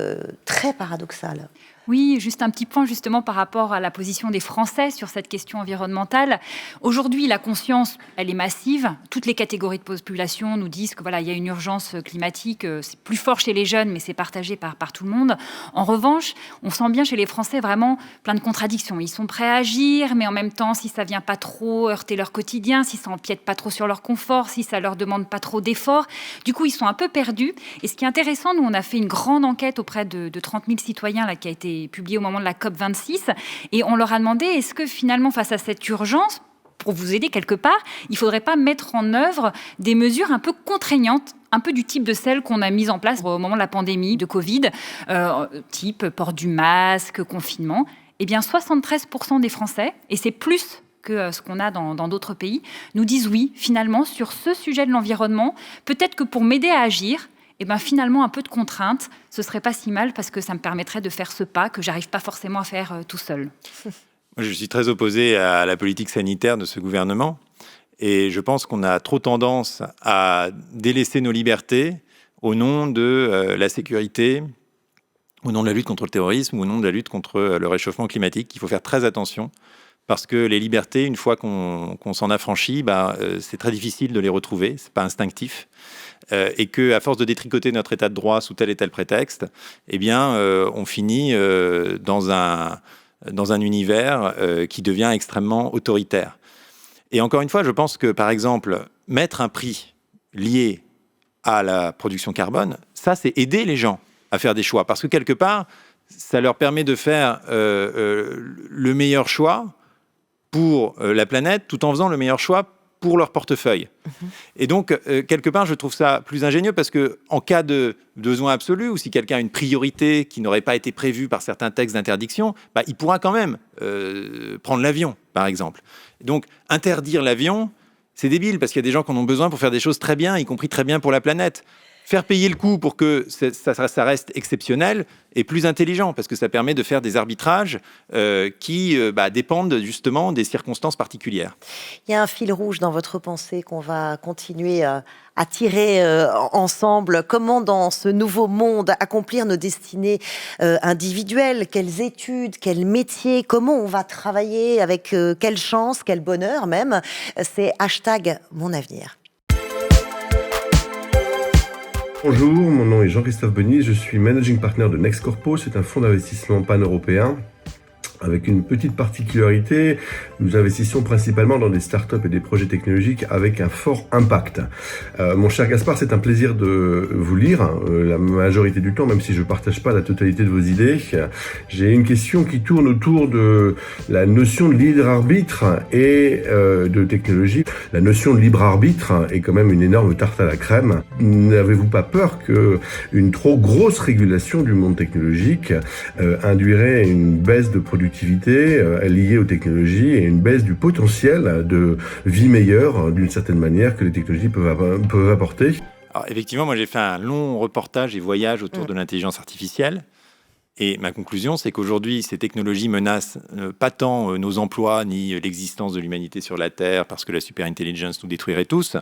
très paradoxal. Oui, juste un petit point justement par rapport à la position des Français sur cette question environnementale. Aujourd'hui, la conscience, elle est massive. Toutes les catégories de population nous disent que voilà, il y a une urgence climatique. C'est plus fort chez les jeunes, mais c'est partagé par tout le monde. En revanche, on sent bien chez les Français vraiment plein de contradictions. Ils sont prêts à agir, mais en même temps, si ça vient pas trop heurter leur quotidien, si ça empiète pas trop sur leur confort, si ça leur demande pas trop d'efforts, du coup, ils sont un peu perdus. Et ce qui est intéressant, nous, on a fait une grande enquête auprès de 30 000 citoyens là, qui a été publié au moment de la COP26, et on leur a demandé, est-ce que finalement, face à cette urgence, pour vous aider quelque part, il ne faudrait pas mettre en œuvre des mesures un peu contraignantes, un peu du type de celles qu'on a mises en place au moment de la pandémie de Covid, type port du masque, confinement. Eh bien, 73% des Français, et c'est plus que ce qu'on a dans d'autres pays, nous disent oui, finalement, sur ce sujet de l'environnement, peut-être que pour m'aider à agir, et ben finalement, un peu de contrainte, ce serait pas si mal parce que ça me permettrait de faire ce pas que j'arrive pas forcément à faire tout seul. Je suis très opposé à la politique sanitaire de ce gouvernement et je pense qu'on a trop tendance à délaisser nos libertés au nom de la sécurité, au nom de la lutte contre le terrorisme, au nom de la lutte contre le réchauffement climatique. Il faut faire très attention parce que les libertés, une fois qu'on s'en affranchit, c'est très difficile de les retrouver, c'est pas instinctif. Et qu'à force de détricoter notre état de droit sous tel et tel prétexte, eh bien, on finit dans un univers qui devient extrêmement autoritaire. Et encore une fois, je pense que, par exemple, mettre un prix lié à la production carbone, ça, c'est aider les gens à faire des choix. Parce que, quelque part, ça leur permet de faire le meilleur choix pour la planète, tout en faisant le meilleur choix pour leur portefeuille. Et donc, quelque part, je trouve ça plus ingénieux parce qu'en cas de besoin absolu, ou si quelqu'un a une priorité qui n'aurait pas été prévue par certains textes d'interdiction, il pourra quand même prendre l'avion, par exemple. Donc, interdire l'avion, c'est débile parce qu'il y a des gens qui en ont besoin pour faire des choses très bien, y compris très bien pour la planète. Faire payer le coup pour que ça reste exceptionnel est plus intelligent parce que ça permet de faire des arbitrages qui dépendent justement des circonstances particulières. Il y a un fil rouge dans votre pensée qu'on va continuer à tirer ensemble. Comment, dans ce nouveau monde, accomplir nos destinées individuelles ? Quelles études, quels métiers ? Comment on va travailler ? Avec quelle chance, quel bonheur même ? C'est #MonAvenir. Bonjour, mon nom est Jean-Christophe Benis, je suis Managing Partner de Next Corpo, c'est un fonds d'investissement pan-européen avec une petite particularité, nous investissons principalement dans des startups et des projets technologiques avec un fort impact. Mon cher Gaspard, c'est un plaisir de vous lire la majorité du temps, même si je ne partage pas la totalité de vos idées. J'ai une question qui tourne autour de la notion de libre arbitre et de technologie. La notion de libre arbitre est quand même une énorme tarte à la crème. N'avez-vous pas peur qu'une trop grosse régulation du monde technologique induirait une baisse de productivité liée aux technologies et une baisse du potentiel de vie meilleure d'une certaine manière que les technologies peuvent apporter? Alors, effectivement, moi j'ai fait un long reportage et voyage autour de l'intelligence artificielle. Et ma conclusion, c'est qu'aujourd'hui, ces technologies menacent pas tant nos emplois ni l'existence de l'humanité sur la Terre, parce que la superintelligence nous détruirait tous,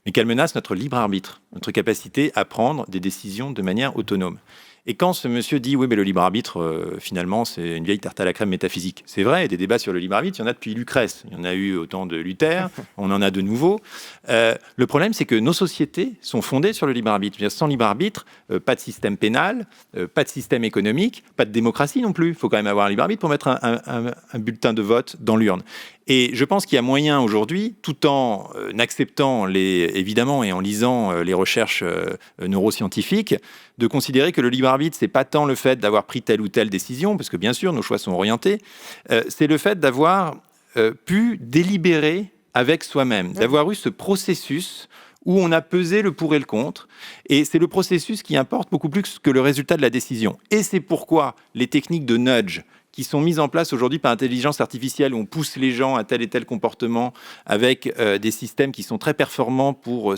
mais qu'elles menacent notre libre arbitre, notre capacité à prendre des décisions de manière autonome. Et quand ce monsieur dit « oui, mais le libre arbitre, finalement, c'est une vieille tarte à la crème métaphysique », c'est vrai, des débats sur le libre arbitre, il y en a depuis Lucrèce. Il y en a eu au temps de Luther, on en a de nouveaux. Le problème, c'est que nos sociétés sont fondées sur le libre arbitre. Sans libre arbitre, pas de système pénal, pas de système économique, pas de démocratie non plus. Il faut quand même avoir un libre arbitre pour mettre un bulletin de vote dans l'urne. Et je pense qu'il y a moyen aujourd'hui, tout en acceptant évidemment et en lisant les recherches neuroscientifiques, de considérer que le libre arbitre, c'est pas tant le fait d'avoir pris telle ou telle décision, parce que bien sûr nos choix sont orientés, c'est le fait d'avoir pu délibérer avec soi-même, d'avoir eu ce processus où on a pesé le pour et le contre, et c'est le processus qui importe beaucoup plus que le résultat de la décision. Et c'est pourquoi les techniques de nudge qui sont mises en place aujourd'hui par l'intelligence artificielle, où on pousse les gens à tel et tel comportement avec des systèmes qui sont très performants pour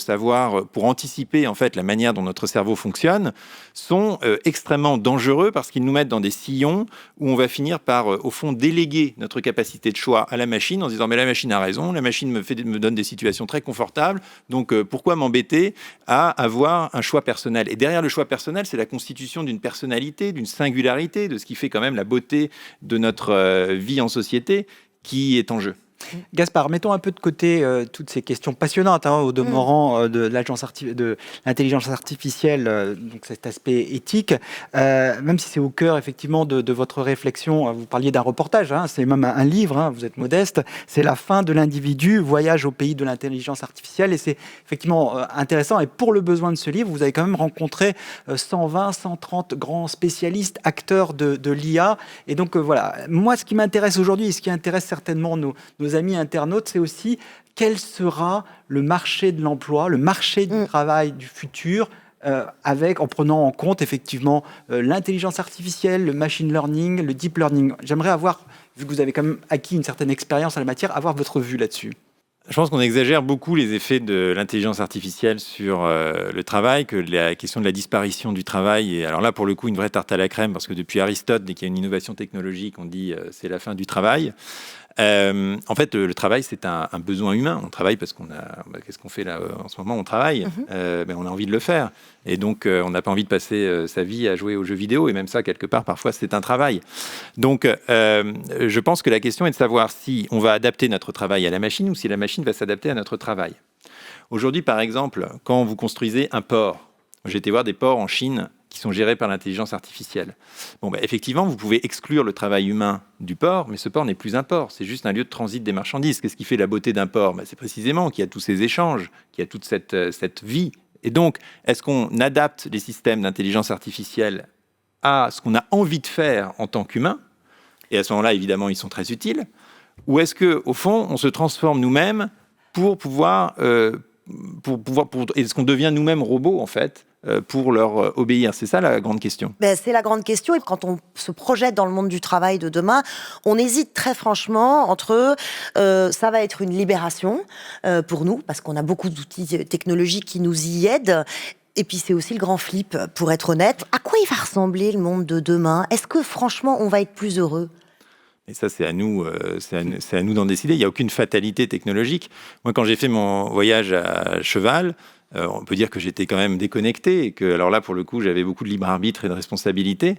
anticiper en fait la manière dont notre cerveau fonctionne, sont extrêmement dangereux parce qu'ils nous mettent dans des sillons où on va finir par, au fond, déléguer notre capacité de choix à la machine en se disant « mais la machine a raison, la machine me donne des situations très confortables, donc pourquoi m'embêter à avoir un choix personnel ?» Et derrière le choix personnel, c'est la constitution d'une personnalité, d'une singularité, de ce qui fait quand même la beauté de notre vie en société qui est en jeu. Gaspard, mettons un peu de côté toutes ces questions passionnantes au demeurant de l'intelligence artificielle, donc cet aspect éthique, même si c'est au cœur effectivement de votre réflexion. Vous parliez d'un reportage, c'est même un livre, vous êtes modeste, c'est La fin de l'individu, voyage au pays de l'intelligence artificielle, et c'est effectivement intéressant. Et pour le besoin de ce livre, vous avez quand même rencontré 120, 130 grands spécialistes, acteurs de l'IA. Et donc voilà, moi ce qui m'intéresse aujourd'hui et ce qui intéresse certainement nos amis internautes, c'est aussi quel sera le marché de l'emploi, le marché du travail du futur, en prenant en compte effectivement l'intelligence artificielle, le machine learning, le deep learning. J'aimerais avoir, vu que vous avez quand même acquis une certaine expérience en la matière, avoir votre vue là-dessus. Je pense qu'on exagère beaucoup les effets de l'intelligence artificielle sur le travail, que la question de la disparition du travail est, alors là pour le coup, une vraie tarte à la crème, parce que depuis Aristote, dès qu'il y a une innovation technologique, on dit c'est la fin du travail. En fait, le travail, c'est un besoin humain. On travaille parce qu'est-ce qu'on fait là en ce moment? On travaille, mais on a envie de le faire. Et donc, on n'a pas envie de passer sa vie à jouer aux jeux vidéo. Et même ça, quelque part, parfois, c'est un travail. Donc, je pense que la question est de savoir si on va adapter notre travail à la machine ou si la machine va s'adapter à notre travail. Aujourd'hui, par exemple, quand vous construisez un port, j'ai été voir des ports en Chine qui sont gérés par l'intelligence artificielle. Effectivement, vous pouvez exclure le travail humain du port, mais ce port n'est plus un port, c'est juste un lieu de transit des marchandises. Qu'est-ce qui fait la beauté d'un port? C'est précisément qu'il y a tous ces échanges, qu'il y a toute cette vie. Et donc, est-ce qu'on adapte les systèmes d'intelligence artificielle à ce qu'on a envie de faire en tant qu'humain? Et à ce moment-là, évidemment, ils sont très utiles. Ou est-ce qu'au fond, on se transforme nous-mêmes pour pouvoir... est-ce qu'on devient nous-mêmes robots, en fait, pour leur obéir? C'est ça la grande question. C'est la grande question. Et quand on se projette dans le monde du travail de demain, on hésite très franchement entre ça va être une libération pour nous, parce qu'on a beaucoup d'outils technologiques qui nous y aident. Et puis c'est aussi le grand flip, pour être honnête. À quoi il va ressembler le monde de demain? Est-ce que franchement on va être plus heureux? Et ça, c'est à nous d'en décider. Il n'y a aucune fatalité technologique. Moi, quand j'ai fait mon voyage à cheval, on peut dire que j'étais quand même déconnecté et que, alors là, pour le coup, j'avais beaucoup de libre arbitre et de responsabilité.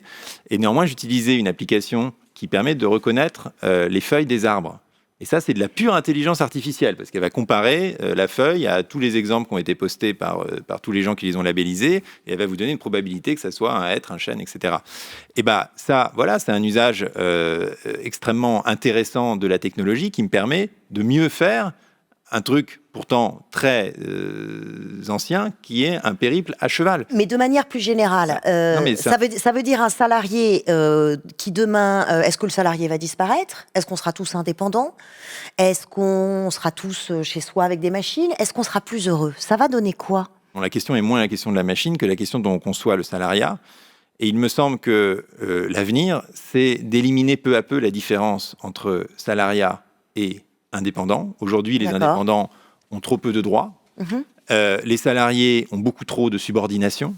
Et néanmoins, j'utilisais une application qui permet de reconnaître les feuilles des arbres. Et ça, c'est de la pure intelligence artificielle, parce qu'elle va comparer la feuille à tous les exemples qui ont été postés par tous les gens qui les ont labellisés, et elle va vous donner une probabilité que ça soit un être, un chêne, etc. Et ça, voilà, c'est un usage extrêmement intéressant de la technologie qui me permet de mieux faire un truc pourtant très ancien, qui est un périple à cheval. Mais de manière plus générale, ça veut dire un salarié qui demain, est-ce que le salarié va disparaître? Est-ce qu'on sera tous indépendants? Est-ce qu'on sera tous chez soi avec des machines? Est-ce qu'on sera plus heureux? Ça va donner quoi? Bon, la question est moins la question de la machine que la question dont on conçoit le salariat. Et il me semble que l'avenir, c'est d'éliminer peu à peu la différence entre salariat et indépendants. Aujourd'hui, les indépendants ont trop peu de droits. Les salariés ont beaucoup trop de subordination.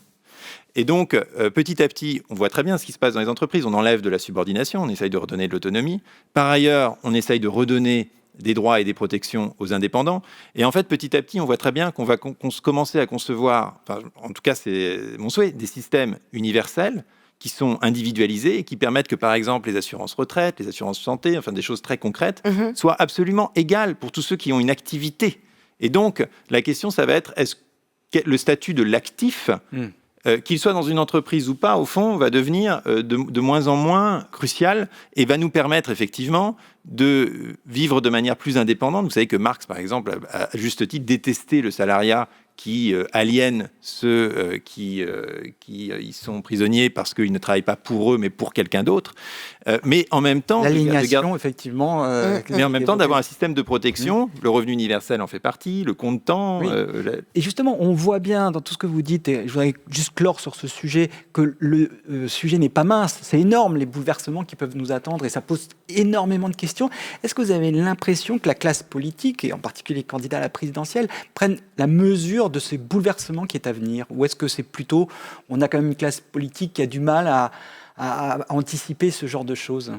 Et donc, petit à petit, on voit très bien ce qui se passe dans les entreprises. On enlève de la subordination, on essaye de redonner de l'autonomie. Par ailleurs, on essaye de redonner des droits et des protections aux indépendants. Et en fait, petit à petit, on voit très bien qu'on va commencer à concevoir, en tout cas, c'est mon souhait, des systèmes universels qui sont individualisés et qui permettent que, par exemple, les assurances retraite, les assurances santé, enfin des choses très concrètes, soient absolument égales pour tous ceux qui ont une activité. Et donc, la question, ça va être, est-ce que le statut de l'actif, qu'il soit dans une entreprise ou pas, au fond, va devenir de moins en moins crucial et va nous permettre, effectivement, de vivre de manière plus indépendante. Vous savez que Marx, par exemple, a à juste titre détesté le salariat qui aliènent ceux qui y sont prisonniers parce qu'ils ne travaillent pas pour eux, mais pour quelqu'un d'autre. Mais en même temps... L'aliénation, effectivement... mais en même temps, d'avoir un système de protection, le revenu universel en fait partie, le compte-temps... Oui. Et justement, on voit bien dans tout ce que vous dites, et je voudrais juste clore sur ce sujet, que le sujet n'est pas mince, c'est énorme les bouleversements qui peuvent nous attendre, et ça pose énormément de questions. Est-ce que vous avez l'impression que la classe politique, et en particulier les candidats à la présidentielle, prennent la mesure de ce bouleversement qui est à venir? Ou est-ce que c'est plutôt, on a quand même une classe politique qui a du mal à anticiper ce genre de choses?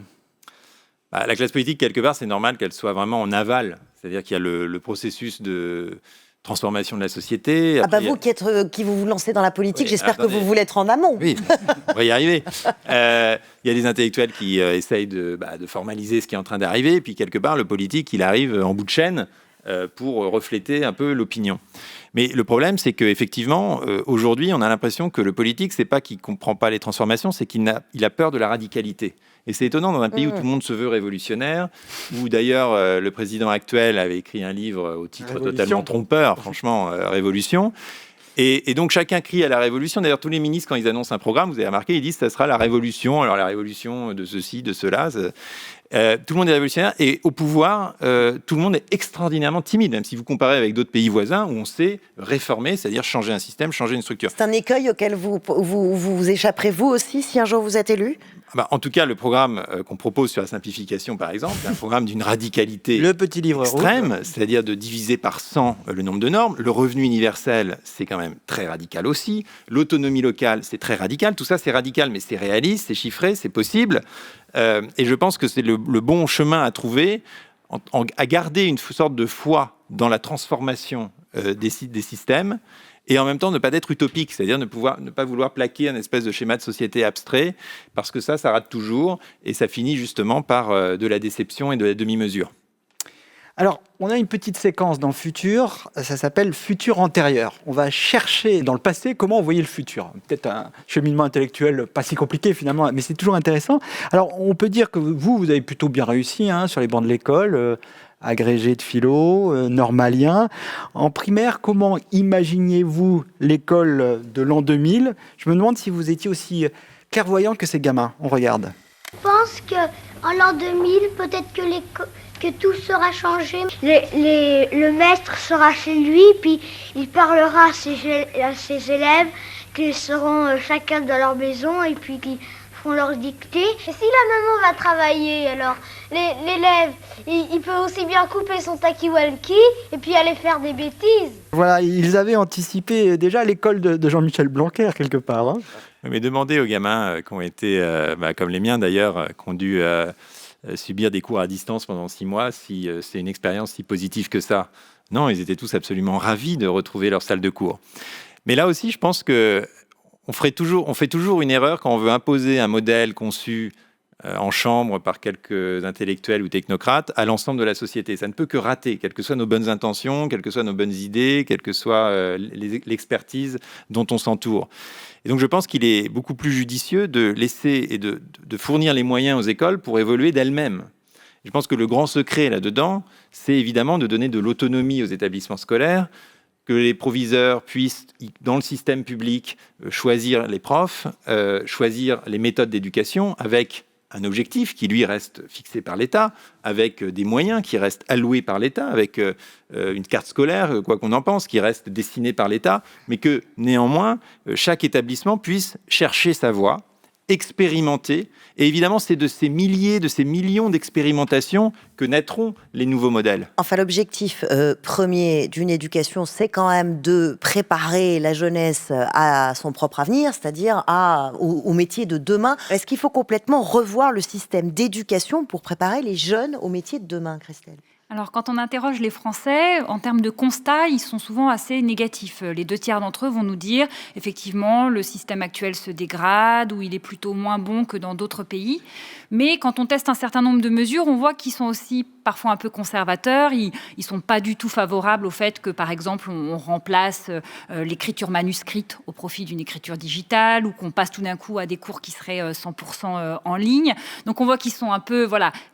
La classe politique, quelque part, c'est normal qu'elle soit vraiment en aval. C'est-à-dire qu'il y a le processus de transformation de la société. Après, vous qui vous lancez dans la politique, j'espère que vous voulez être en amont. Oui, on va y arriver. Il y a des intellectuels qui essayent de formaliser ce qui est en train d'arriver, et puis quelque part, le politique, il arrive en bout de chaîne pour refléter un peu l'opinion. Mais le problème, c'est qu'effectivement, aujourd'hui, on a l'impression que le politique, c'est pas qu'il comprend pas les transformations, c'est qu'il a peur de la radicalité. Et c'est étonnant dans un pays où tout le monde se veut révolutionnaire, où d'ailleurs le président actuel avait écrit un livre au titre totalement trompeur, franchement, Révolution. Et donc chacun crie à la révolution. D'ailleurs, tous les ministres, quand ils annoncent un programme, vous avez remarqué, ils disent que ça sera la révolution. Alors la révolution de ceci, de cela. Tout le monde est révolutionnaire. Et au pouvoir, tout le monde est extraordinairement timide, même si vous comparez avec d'autres pays voisins où on sait réformer, c'est-à-dire changer un système, changer une structure. C'est un écueil auquel vous échapperez vous aussi si un jour vous êtes élu? En tout cas, le programme qu'on propose sur la simplification, par exemple, c'est un programme d'une radicalité le petit livre extrême, c'est-à-dire de diviser par 100 le nombre de normes. Le revenu universel, c'est quand même très radical aussi. L'autonomie locale, c'est très radical. Tout ça, c'est radical, mais c'est réaliste, c'est chiffré, c'est possible. Et je pense que c'est le bon chemin à trouver, à garder une sorte de foi dans la transformation des systèmes, et en même temps ne pas être utopique, c'est-à-dire ne pas vouloir plaquer un espèce de schéma de société abstrait, parce que ça rate toujours, et ça finit justement par de la déception et de la demi-mesure. Alors, on a une petite séquence dans Futur, ça s'appelle Futur antérieur. On va chercher dans le passé comment on voyait le futur. Peut-être un cheminement intellectuel pas si compliqué finalement, mais c'est toujours intéressant. Alors, on peut dire que vous avez plutôt bien réussi sur les bancs de l'école, agrégé de philo, normalien. En primaire, comment imaginiez-vous l'école de l'an 2000? Je me demande si vous étiez aussi clairvoyant que ces gamins. On regarde. Je pense qu'en l'an 2000, peut-être que tout sera changé. Le maître sera chez lui, puis il parlera à ses élèves qui seront chacun dans leur maison et puis qui feront leur dictée. Et si la maman va travailler, alors l'élève, il peut aussi bien couper son talkie-walkie et puis aller faire des bêtises. Voilà, ils avaient anticipé déjà l'école de Jean-Michel Blanquer quelque part. Mais demandez aux gamins qui ont été, comme les miens d'ailleurs, qui ont dû subir des cours à distance pendant 6 mois, si c'est une expérience si positive que ça. Non, ils étaient tous absolument ravis de retrouver leur salle de cours. Mais là aussi, je pense qu'on fait toujours une erreur quand on veut imposer un modèle conçu en chambre par quelques intellectuels ou technocrates à l'ensemble de la société. Ça ne peut que rater, quelles que soient nos bonnes intentions, quelles que soient nos bonnes idées, quelle que soit l'expertise dont on s'entoure. Et donc je pense qu'il est beaucoup plus judicieux de laisser et de fournir les moyens aux écoles pour évoluer d'elles-mêmes. Je pense que le grand secret là-dedans, c'est évidemment de donner de l'autonomie aux établissements scolaires, que les proviseurs puissent, dans le système public, choisir les profs, choisir les méthodes d'éducation avec un objectif qui, lui, reste fixé par l'État, avec des moyens qui restent alloués par l'État, avec une carte scolaire, quoi qu'on en pense, qui reste dessinée par l'État, mais que, néanmoins, chaque établissement puisse chercher sa voie, expérimenter. Et évidemment, c'est de ces milliers, de ces millions d'expérimentations que naîtront les nouveaux modèles. Enfin, l'objectif premier d'une éducation, c'est quand même de préparer la jeunesse à son propre avenir, c'est-à-dire au métier de demain. Est-ce qu'il faut complètement revoir le système d'éducation pour préparer les jeunes au métier de demain, Christelle ? Alors, quand on interroge les Français, en termes de constat, ils sont souvent assez négatifs. Les 2 tiers d'entre eux vont nous dire, effectivement, le système actuel se dégrade ou il est plutôt moins bon que dans d'autres pays. Mais quand on teste un certain nombre de mesures, on voit qu'ils sont aussi parfois un peu conservateurs. Ils ne sont pas du tout favorables au fait que, par exemple, on remplace l'écriture manuscrite au profit d'une écriture digitale ou qu'on passe tout d'un coup à des cours qui seraient 100% en ligne. Donc, on voit qu'ils sont un peu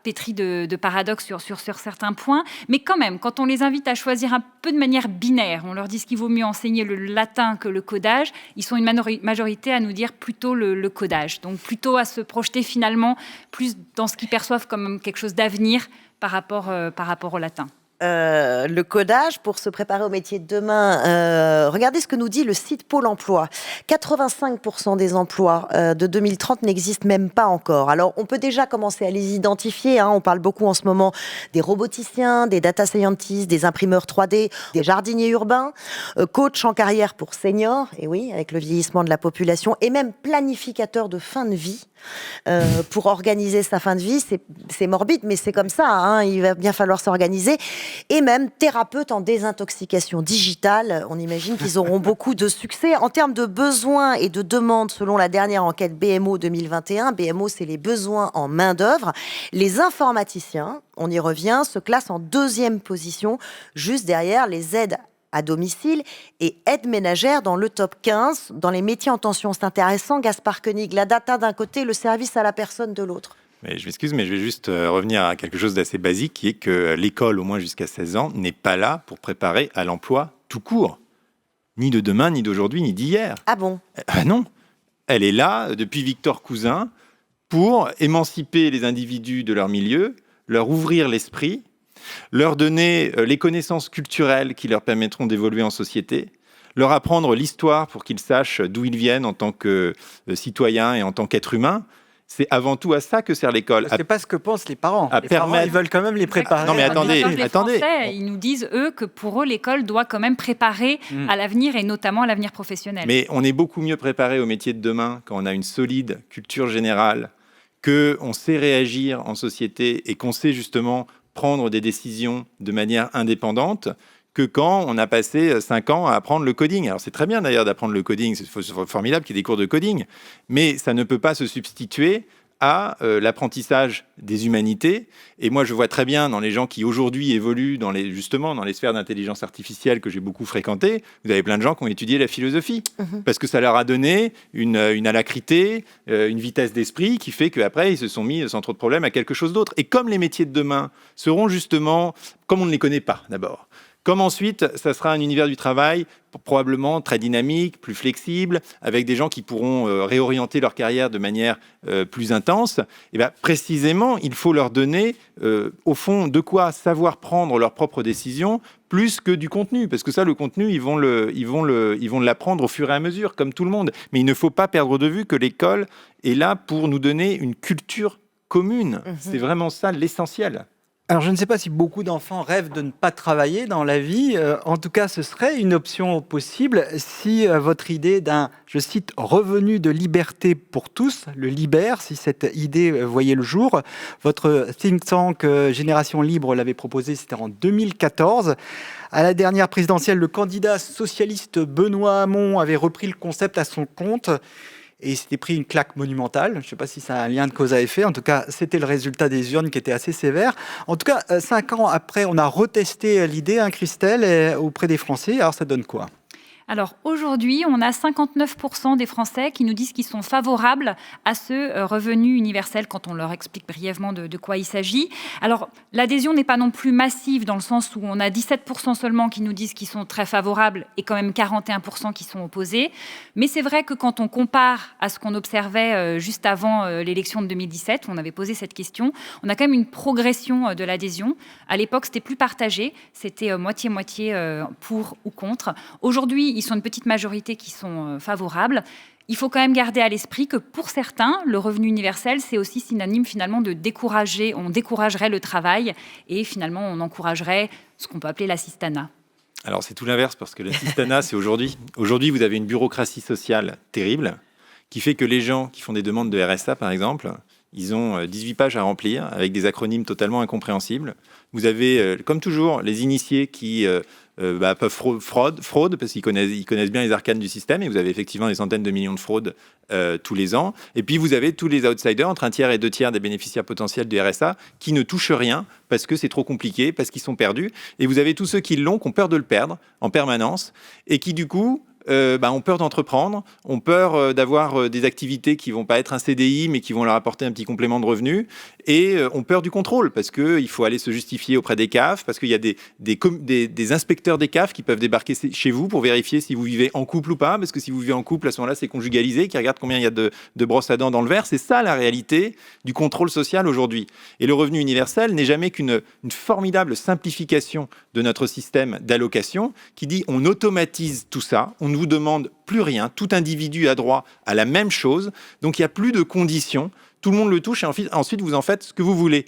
pétris de paradoxes sur certains points. Mais quand même, quand on les invite à choisir un peu de manière binaire, on leur dit qu'il vaut mieux enseigner le latin que le codage, ils sont une majorité à nous dire plutôt le codage. Donc, plutôt à se projeter finalement plus dans ce qu'ils perçoivent comme quelque chose d'avenir par rapport au latin. Le codage pour se préparer au métier de demain. Regardez ce que nous dit le site Pôle emploi. 85% des emplois de 2030 n'existent même pas encore. Alors, on peut déjà commencer à les identifier. On parle beaucoup en ce moment des roboticiens, des data scientists, des imprimeurs 3D, des jardiniers urbains, coach en carrière pour seniors, et oui, avec le vieillissement de la population, et même planificateur de fin de vie. Pour organiser sa fin de vie, c'est morbide, mais c'est comme ça, il va bien falloir s'organiser. Et même thérapeute en désintoxication digitale, on imagine qu'ils auront beaucoup de succès. En termes de besoins et de demandes, selon la dernière enquête BMO 2021, BMO c'est les besoins en main-d'œuvre, les informaticiens, on y revient, se classent en 2e position, juste derrière les aides à domicile et aide ménagère dans le top 15. Dans les métiers en tension, c'est intéressant, Gaspard Koenig, la data d'un côté, le service à la personne de l'autre. Mais je m'excuse, mais je vais juste revenir à quelque chose d'assez basique, qui est que l'école, au moins jusqu'à 16 ans, n'est pas là pour préparer à l'emploi tout court. Ni de demain, ni d'aujourd'hui, ni d'hier. Ah bon ? Non. Elle est là, depuis Victor Cousin, pour émanciper les individus de leur milieu, leur ouvrir l'esprit, leur donner les connaissances culturelles qui leur permettront d'évoluer en société, leur apprendre l'histoire pour qu'ils sachent d'où ils viennent en tant que citoyens et en tant qu'êtres humains. C'est avant tout à ça que sert l'école. C'est pas ce que pensent les parents. Les parents, ils veulent quand même les préparer. Non mais attendez. Français, ils nous disent, eux, que pour eux, l'école doit quand même préparer à l'avenir et notamment à l'avenir professionnel. Mais on est beaucoup mieux préparé au métier de demain quand on a une solide culture générale, qu'on sait réagir en société et qu'on sait justement prendre des décisions de manière indépendante que quand on a passé 5 ans à apprendre le coding. Alors c'est très bien d'ailleurs d'apprendre le coding, c'est formidable qu'il y ait des cours de coding, mais ça ne peut pas se substituer à l'apprentissage des humanités. Et moi, je vois très bien dans les gens qui aujourd'hui évoluent justement dans les sphères d'intelligence artificielle que j'ai beaucoup fréquentées, vous avez plein de gens qui ont étudié la philosophie, parce que ça leur a donné une alacrité, une vitesse d'esprit qui fait qu'après, ils se sont mis sans trop de problèmes à quelque chose d'autre. Et comme les métiers de demain seront justement, comme on ne les connaît pas d'abord, comme ensuite, ça sera un univers du travail probablement très dynamique, plus flexible, avec des gens qui pourront réorienter leur carrière de manière plus intense. Et bien, précisément, il faut leur donner, au fond, de quoi savoir prendre leurs propres décisions, plus que du contenu. Parce que ça, le contenu, ils vont l'apprendre au fur et à mesure, comme tout le monde. Mais il ne faut pas perdre de vue que l'école est là pour nous donner une culture commune. C'est vraiment ça l'essentiel. Alors, je ne sais pas si beaucoup d'enfants rêvent de ne pas travailler dans la vie. En tout cas, ce serait une option possible si votre idée d'un, je cite, revenu de liberté pour tous, le LIBER, si cette idée voyait le jour. Votre think tank Génération Libre l'avait proposé, c'était en 2014. À la dernière présidentielle, le candidat socialiste Benoît Hamon avait repris le concept à son compte. et il s'était pris une claque monumentale. Je ne sais pas si ça a un lien de cause à effet. En tout cas, c'était le résultat des urnes qui était assez sévère. En tout cas, 5 ans après, on a retesté l'idée, Christelle, auprès des Français. Alors, ça donne quoi ? Alors aujourd'hui, on a 59% des Français qui nous disent qu'ils sont favorables à ce revenu universel quand on leur explique brièvement de quoi il s'agit. Alors l'adhésion n'est pas non plus massive dans le sens où on a 17% seulement qui nous disent qu'ils sont très favorables et quand même 41% qui sont opposés. Mais c'est vrai que quand on compare à ce qu'on observait juste avant l'élection de 2017, où on avait posé cette question, on a quand même une progression de l'adhésion. À l'époque, c'était plus partagé, c'était moitié-moitié pour ou contre. Aujourd'hui, ils sont une petite majorité qui sont favorables. Il faut quand même garder à l'esprit que pour certains, le revenu universel, c'est aussi synonyme finalement de décourager. On découragerait le travail et finalement on encouragerait ce qu'on peut appeler l'assistanat. Alors c'est tout l'inverse parce que l'assistanat, c'est aujourd'hui. Aujourd'hui, vous avez une bureaucratie sociale terrible qui fait que les gens qui font des demandes de RSA, par exemple, ils ont 18 pages à remplir avec des acronymes totalement incompréhensibles. Vous avez, comme toujours, les initiés qui peuvent fraude parce qu'ils connaissent bien les arcanes du système et vous avez effectivement des centaines de millions de fraudes tous les ans. Et puis vous avez tous les outsiders, entre 1 tiers et 2 tiers des bénéficiaires potentiels du RSA qui ne touchent rien parce que c'est trop compliqué, parce qu'ils sont perdus. Et vous avez tous ceux qui l'ont, qui ont peur de le perdre en permanence et qui du coup ont peur d'entreprendre, ont peur d'avoir des activités qui vont pas être un CDI mais qui vont leur apporter un petit complément de revenus et ont peur du contrôle parce qu'il faut aller se justifier auprès des CAF, parce qu'il y a des inspecteurs des CAF qui peuvent débarquer chez vous pour vérifier si vous vivez en couple ou pas, parce que si vous vivez en couple, à ce moment-là, c'est conjugalisé, qui regarde combien il y a de brosses à dents dans le verre. C'est ça la réalité du contrôle social aujourd'hui. Et le revenu universel n'est jamais qu'une formidable simplification de notre système d'allocation qui dit on automatise tout ça, on ne vous demande plus rien, tout individu a droit à la même chose, donc il n'y a plus de conditions, tout le monde le touche et ensuite vous en faites ce que vous voulez.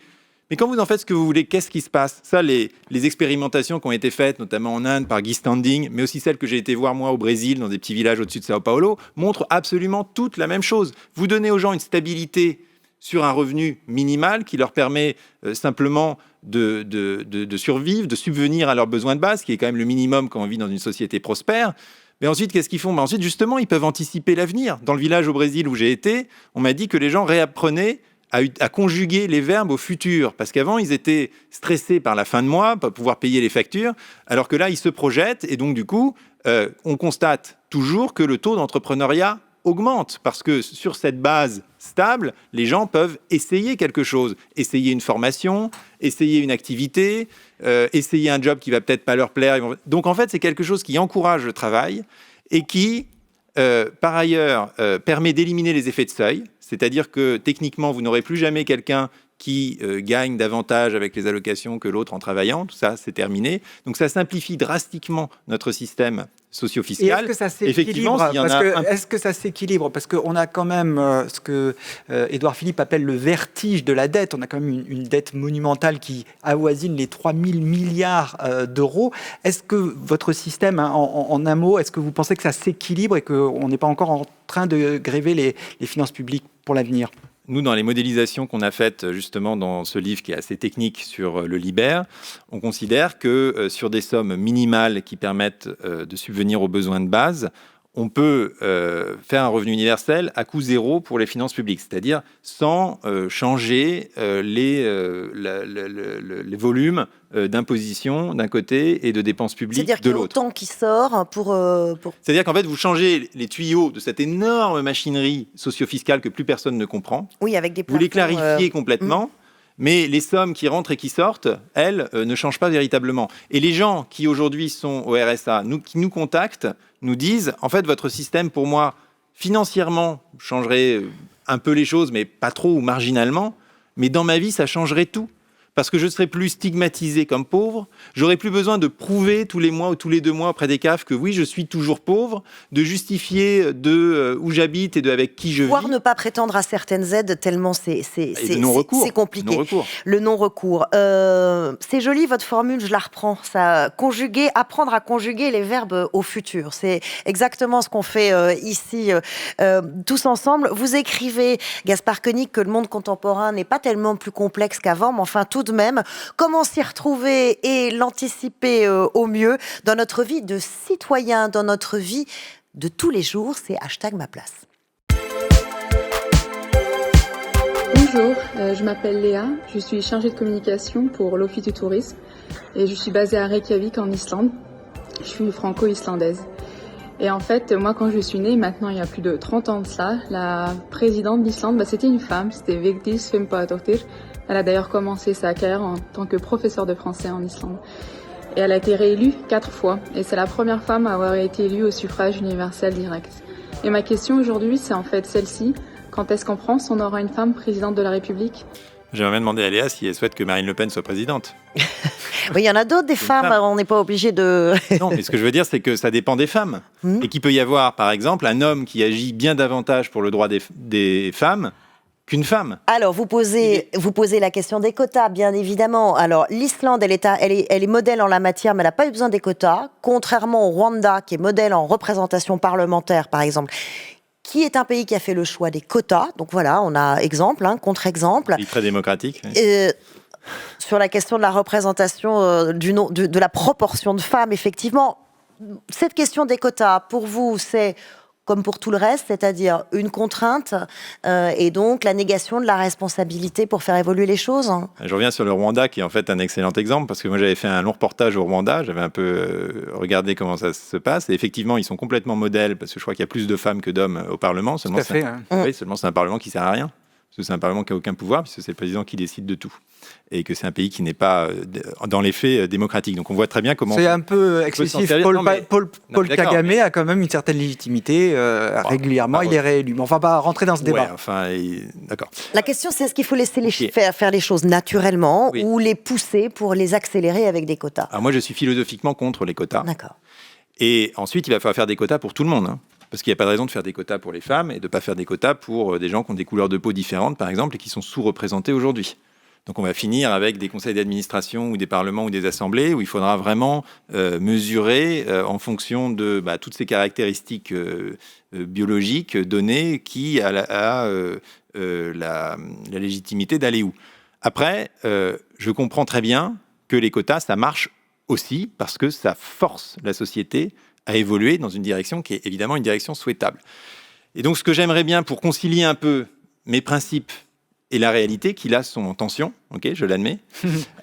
Mais quand vous en faites ce que vous voulez, qu'est-ce qui se passe ? Ça, les expérimentations qui ont été faites, notamment en Inde par Guy Standing, mais aussi celles que j'ai été voir moi au Brésil, dans des petits villages au-dessus de Sao Paulo, montrent absolument toutes la même chose. Vous donnez aux gens une stabilité sur un revenu minimal qui leur permet simplement de survivre, de subvenir à leurs besoins de base, qui est quand même le minimum quand on vit dans une société prospère. Mais ensuite, qu'est-ce qu'ils font ? Ensuite, justement, ils peuvent anticiper l'avenir. Dans le village au Brésil où j'ai été, on m'a dit que les gens réapprenaient à conjuguer les verbes au futur. Parce qu'avant, ils étaient stressés par la fin de mois, pas pouvoir payer les factures, alors que là, ils se projettent. Et donc, du coup, on constate toujours que le taux d'entrepreneuriat augmente. Parce que sur cette base stable, les gens peuvent essayer quelque chose. Essayer une formation, essayer une activité, essayer un job qui va peut-être pas leur plaire. Donc, en fait, c'est quelque chose qui encourage le travail et qui, par ailleurs, permet d'éliminer les effets de seuil. C'est-à-dire que techniquement, vous n'aurez plus jamais quelqu'un qui gagne davantage avec les allocations que l'autre en travaillant. Tout ça, c'est terminé. Donc, ça simplifie drastiquement notre système socio-fiscal. Et est-ce que ça s'équilibre ? Est-ce que ça s'équilibre ? Parce qu'on a quand même ce que Édouard Philippe appelle le vertige de la dette. On a quand même une dette monumentale qui avoisine les 3 000 milliards d'euros. Est-ce que votre système, en un mot, est-ce que vous pensez que ça s'équilibre et qu'on n'est pas encore en train de gréver les finances publiques pour l'avenir ? Nous, dans les modélisations qu'on a faites justement dans ce livre qui est assez technique sur le Liber, on considère que sur des sommes minimales qui permettent de subvenir aux besoins de base, on peut faire un revenu universel à coût zéro pour les finances publiques, c'est-à-dire sans changer les volumes d'imposition d'un côté et de dépenses publiques de l'autre. C'est-à-dire qu'il y a autant qui sort pour... C'est-à-dire qu'en fait, vous changez les tuyaux de cette énorme machinerie socio-fiscale que plus personne ne comprend. Oui, avec des plafonds, vous les clarifiez complètement. Mais les sommes qui rentrent et qui sortent, elles, ne changent pas véritablement. Et les gens qui aujourd'hui sont au RSA, qui nous contactent, nous disent, en fait, votre système, pour moi, financièrement, changerait un peu les choses, mais pas trop ou marginalement. Mais dans ma vie, ça changerait tout. Parce que je ne serais plus stigmatisé comme pauvre, j'aurais plus besoin de prouver tous les mois ou tous les 2 mois auprès des CAF que oui, je suis toujours pauvre, de justifier de où j'habite et de avec qui je vis. Voire ne pas prétendre à certaines aides tellement c'est compliqué. Non-recours. Le non-recours. C'est joli votre formule, je la reprends. Ça, apprendre à conjuguer les verbes au futur. C'est exactement ce qu'on fait ici tous ensemble. Vous écrivez, Gaspard Koenig, que le monde contemporain n'est pas tellement plus complexe qu'avant, mais enfin tout de même, comment s'y retrouver et l'anticiper au mieux dans notre vie de citoyen, dans notre vie de tous les jours, c'est #maplace. Bonjour, je m'appelle Léa, je suis chargée de communication pour l'Office du tourisme et je suis basée à Reykjavik en Islande. Je suis franco-islandaise. Et en fait, moi quand je suis née, maintenant il y a plus de 30 ans de cela, la présidente d'Islande, c'était une femme, c'était Vigdís Finnbogadóttir. Elle a d'ailleurs commencé sa carrière en tant que professeure de français en Islande. Et elle a été réélue 4 fois. Et c'est la première femme à avoir été élue au suffrage universel direct. Et ma question aujourd'hui, c'est en fait celle-ci. Quand est-ce qu'en France, on aura une femme présidente de la République ? J'aimerais bien demander à Léa si elle souhaite que Marine Le Pen soit présidente. Oui, il y en a d'autres, des femmes, on n'est pas obligé de... Non, mais ce que je veux dire, c'est que ça dépend des femmes. Et qu'il peut y avoir, par exemple, un homme qui agit bien davantage pour le droit des femmes qu'une femme. Alors, vous posez la question des quotas, bien évidemment. Alors, l'Islande, elle est modèle en la matière, mais elle n'a pas eu besoin des quotas, contrairement au Rwanda, qui est modèle en représentation parlementaire, par exemple, qui est un pays qui a fait le choix des quotas. Donc voilà, on a exemple, contre-exemple. Pays très démocratique. Oui. Sur la question de la représentation, de la proportion de femmes, effectivement, cette question des quotas, pour vous, c'est comme pour tout le reste, c'est-à-dire une contrainte et donc la négation de la responsabilité pour faire évoluer les choses. Je reviens sur le Rwanda, qui est en fait un excellent exemple, parce que moi j'avais fait un long reportage au Rwanda, j'avais un peu regardé comment ça se passe, et effectivement ils sont complètement modèles, parce que je crois qu'il y a plus de femmes que d'hommes au Parlement. Seulement, Tout à fait. Oui, seulement c'est un Parlement qui ne sert à rien. Parce que c'est un Parlement qui n'a aucun pouvoir, puisque c'est le président qui décide de tout. Et que c'est un pays qui n'est pas, dans les faits, démocratique. Donc on voit très bien comment... C'est un peu excessif. Paul Kagame a quand même une certaine légitimité. Régulièrement, il est réélu. Mais on ne va pas rentrer dans ce débat. D'accord. La question, c'est est-ce qu'il faut laisser faire les choses naturellement ou les pousser pour les accélérer avec des quotas ? Alors moi, je suis philosophiquement contre les quotas. D'accord. Et ensuite, il va falloir faire des quotas pour tout le monde. Parce qu'il n'y a pas de raison de faire des quotas pour les femmes et de ne pas faire des quotas pour des gens qui ont des couleurs de peau différentes, par exemple, et qui sont sous-représentés aujourd'hui. Donc on va finir avec des conseils d'administration ou des parlements ou des assemblées où il faudra vraiment mesurer en fonction de toutes ces caractéristiques biologiques données qui a la légitimité d'aller où. Après, je comprends très bien que les quotas, ça marche aussi parce que ça force la société à évoluer dans une direction qui est évidemment une direction souhaitable. Et donc, ce que j'aimerais bien pour concilier un peu mes principes et la réalité, qui là sont en tension, je l'admets,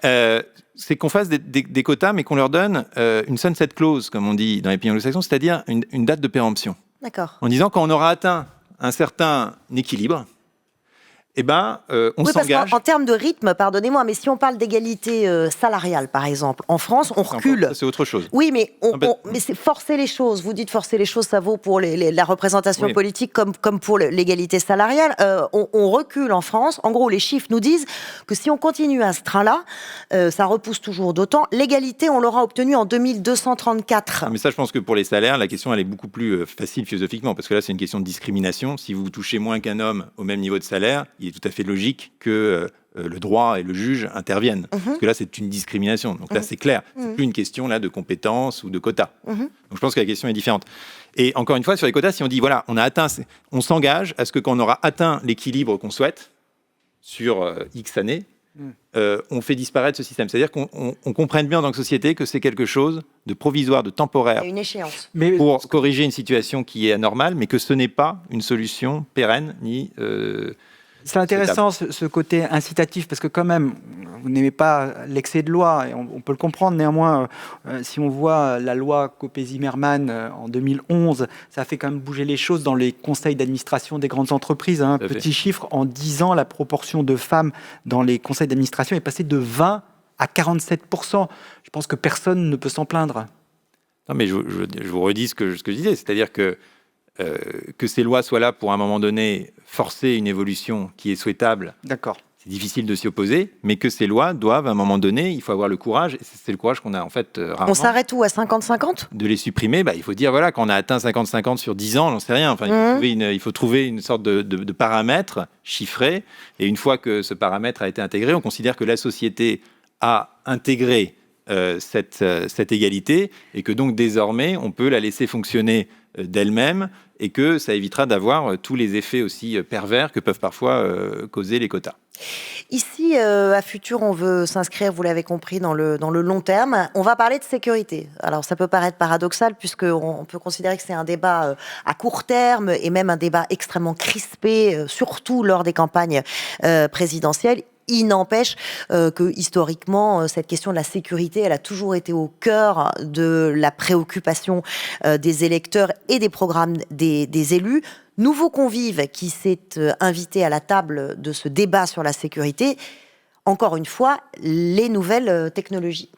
c'est qu'on fasse des quotas, mais qu'on leur donne une sunset clause, comme on dit dans les pays anglo-saxons, c'est-à-dire une date de péremption. D'accord. En disant quand on aura atteint un certain équilibre, on s'engage. Parce qu'en termes de rythme, pardonnez-moi, mais si on parle d'égalité salariale, par exemple, en France, on recule. C'est autre chose. Oui, mais c'est forcer les choses. Vous dites forcer les choses, ça vaut pour la représentation politique comme pour l'égalité salariale. On recule en France. En gros, les chiffres nous disent que si on continue à ce train-là, ça repousse toujours d'autant. L'égalité, on l'aura obtenue en 2234. Mais ça, je pense que pour les salaires, la question, elle est beaucoup plus facile philosophiquement, parce que là, c'est une question de discrimination. Si vous touchez moins qu'un homme au même niveau de salaire, il est tout à fait logique que le droit et le juge interviennent. Parce que là, c'est une discrimination. Donc là, c'est clair. C'est plus une question là, de compétences ou de quotas. Donc je pense que la question est différente. Et encore une fois, sur les quotas, si on dit, voilà, on s'engage à ce que quand on aura atteint l'équilibre qu'on souhaite sur X années, on fait disparaître ce système. C'est-à-dire qu'on comprenne bien en tant que société que c'est quelque chose de provisoire, de temporaire, une échéance. Pour corriger une situation qui est anormale, mais que ce n'est pas une solution pérenne ni... C'est intéressant ce côté incitatif, parce que quand même, vous n'aimez pas l'excès de loi, et on peut le comprendre. Néanmoins, si on voit la loi Copé-Zimmermann en 2011, ça a fait quand même bouger les choses dans les conseils d'administration des grandes entreprises. Petit chiffre, en 10 ans, la proportion de femmes dans les conseils d'administration est passée de 20 à 47%. Je pense que personne ne peut s'en plaindre. Non, mais je vous redis ce que je disais, c'est-à-dire que ces lois soient là pour, à un moment donné, forcer une évolution qui est souhaitable. D'accord. C'est difficile de s'y opposer, mais que ces lois doivent, à un moment donné, il faut avoir le courage, et c'est le courage qu'on a en fait rarement. On s'arrête où, à 50-50 ? De les supprimer, il faut dire, voilà, quand on a atteint 50-50 sur 10 ans, j'en sais rien. Enfin, il faut trouver une sorte de paramètre chiffré, et une fois que ce paramètre a été intégré, on considère que la société a intégré cette égalité, et que donc désormais, on peut la laisser fonctionner d'elle-même et que ça évitera d'avoir tous les effets aussi pervers que peuvent parfois causer les quotas. Ici, à Futur, on veut s'inscrire, vous l'avez compris, dans le long terme. On va parler de sécurité. Alors, ça peut paraître paradoxal, puisqu'on peut considérer que c'est un débat à court terme et même un débat extrêmement crispé, surtout lors des campagnes présidentielles. Il n'empêche que, historiquement, cette question de la sécurité, elle a toujours été au cœur de la préoccupation des électeurs et des programmes des élus. Nouveau convive qui s'est invité à la table de ce débat sur la sécurité. Encore une fois, les nouvelles technologies.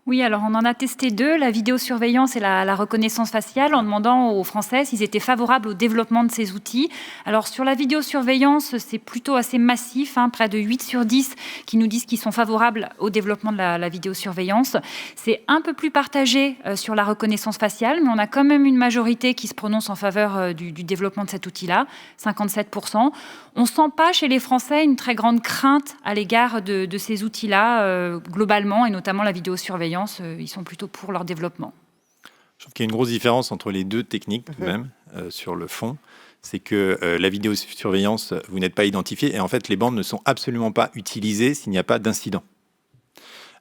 Oui, alors on en a testé 2, la vidéosurveillance et la reconnaissance faciale, en demandant aux Français s'ils étaient favorables au développement de ces outils. Alors sur la vidéosurveillance, c'est plutôt assez massif, près de 8 sur 10 qui nous disent qu'ils sont favorables au développement de la vidéosurveillance. C'est un peu plus partagé sur la reconnaissance faciale, mais on a quand même une majorité qui se prononce en faveur du développement de cet outil-là, 57%. On ne sent pas chez les Français une très grande crainte à l'égard de ces outils-là, globalement, et notamment la vidéosurveillance. Ils sont plutôt pour leur développement. Je trouve qu'il y a une grosse différence entre les deux techniques, tout de même, sur le fond. C'est que la vidéosurveillance, vous n'êtes pas identifié, et en fait, les bandes ne sont absolument pas utilisées s'il n'y a pas d'incident.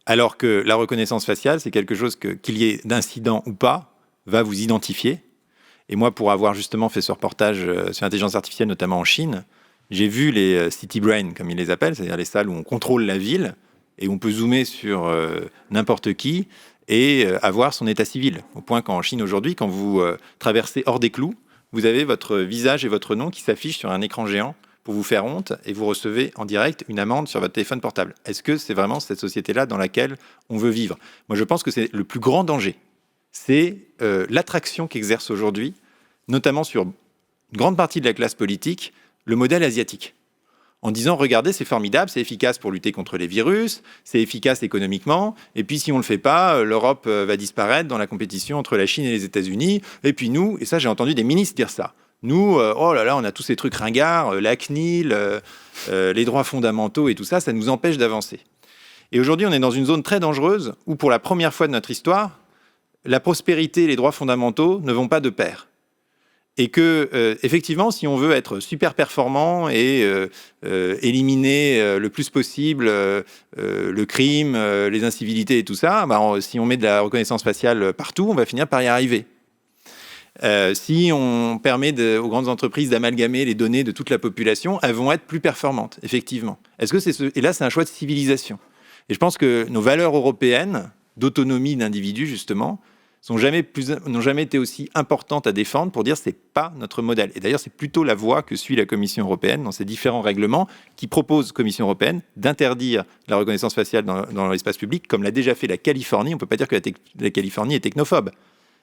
Alors que la reconnaissance faciale, c'est quelque chose qu'il y ait d'incident ou pas, va vous identifier. Et moi, pour avoir justement fait ce reportage sur l'intelligence artificielle, notamment en Chine, j'ai vu les city brain, comme ils les appellent, c'est-à-dire les salles où on contrôle la ville, et on peut zoomer sur n'importe qui et avoir son état civil. Au point qu'en Chine aujourd'hui, quand vous traversez hors des clous, vous avez votre visage et votre nom qui s'affichent sur un écran géant pour vous faire honte et vous recevez en direct une amende sur votre téléphone portable. Est-ce que c'est vraiment cette société-là dans laquelle on veut vivre ? Moi, je pense que c'est le plus grand danger. C'est l'attraction qu'exerce aujourd'hui, notamment sur une grande partie de la classe politique, le modèle asiatique. En disant, regardez, c'est formidable, c'est efficace pour lutter contre les virus, c'est efficace économiquement, et puis si on ne le fait pas, l'Europe va disparaître dans la compétition entre la Chine et les États-Unis, et puis nous, et ça j'ai entendu des ministres dire ça, nous, oh là là, on a tous ces trucs ringards, la CNIL, les droits fondamentaux et tout ça, ça nous empêche d'avancer. Et aujourd'hui, on est dans une zone très dangereuse où pour la première fois de notre histoire, la prospérité et les droits fondamentaux ne vont pas de pair. Et que, effectivement, si on veut être super performant et éliminer le plus possible le crime, les incivilités et tout ça, si on met de la reconnaissance faciale partout, on va finir par y arriver. Si on permet aux grandes entreprises d'amalgamer les données de toute la population, elles vont être plus performantes, effectivement. Et là, c'est un choix de civilisation. Et je pense que nos valeurs européennes, d'autonomie d'individus, justement, n'ont jamais été aussi importantes à défendre pour dire que ce n'est pas notre modèle. Et d'ailleurs, c'est plutôt la voie que suit la Commission européenne dans ses différents règlements qui proposent, Commission européenne, d'interdire la reconnaissance faciale dans l'espace public, comme l'a déjà fait la Californie. On ne peut pas dire que la Californie est technophobe.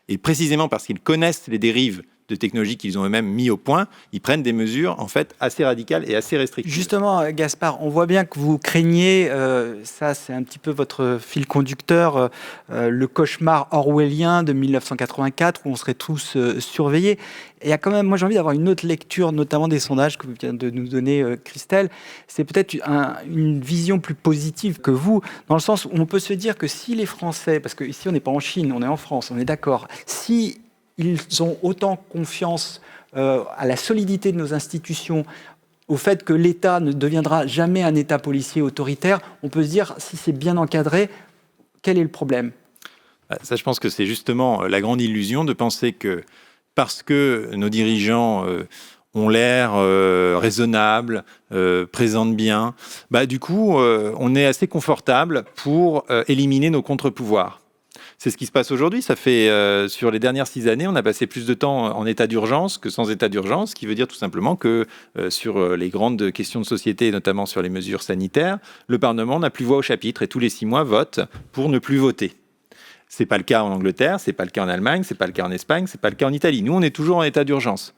Et précisément parce qu'ils connaissent les dérives de technologies qu'ils ont eux-mêmes mis au point, ils prennent des mesures en fait assez radicales et assez restrictives. Justement, Gaspard, on voit bien que vous craignez, ça c'est un petit peu votre fil conducteur, le cauchemar orwellien de 1984 où on serait tous surveillés. Et il y a quand même, moi j'ai envie d'avoir une autre lecture, notamment des sondages que vient de nous donner Christelle. C'est peut-être une vision plus positive que vous, dans le sens où on peut se dire que si les Français, parce qu'ici on n'est pas en Chine, on est en France, on est d'accord, si ils ont autant confiance à la solidité de nos institutions, au fait que l'État ne deviendra jamais un État policier autoritaire, on peut se dire, si c'est bien encadré, quel est le problème ? Ça, je pense que c'est justement la grande illusion de penser que parce que nos dirigeants ont l'air raisonnables, présentent bien, du coup, on est assez confortable pour éliminer nos contre-pouvoirs. C'est ce qui se passe aujourd'hui. Ça fait, sur les dernières 6 années, on a passé plus de temps en état d'urgence que sans état d'urgence, ce qui veut dire tout simplement que sur les grandes questions de société, notamment sur les mesures sanitaires, le Parlement n'a plus voix au chapitre et tous les 6 mois vote pour ne plus voter. C'est pas le cas en Angleterre, c'est pas le cas en Allemagne, c'est pas le cas en Espagne, c'est pas le cas en Italie. Nous, on est toujours en état d'urgence.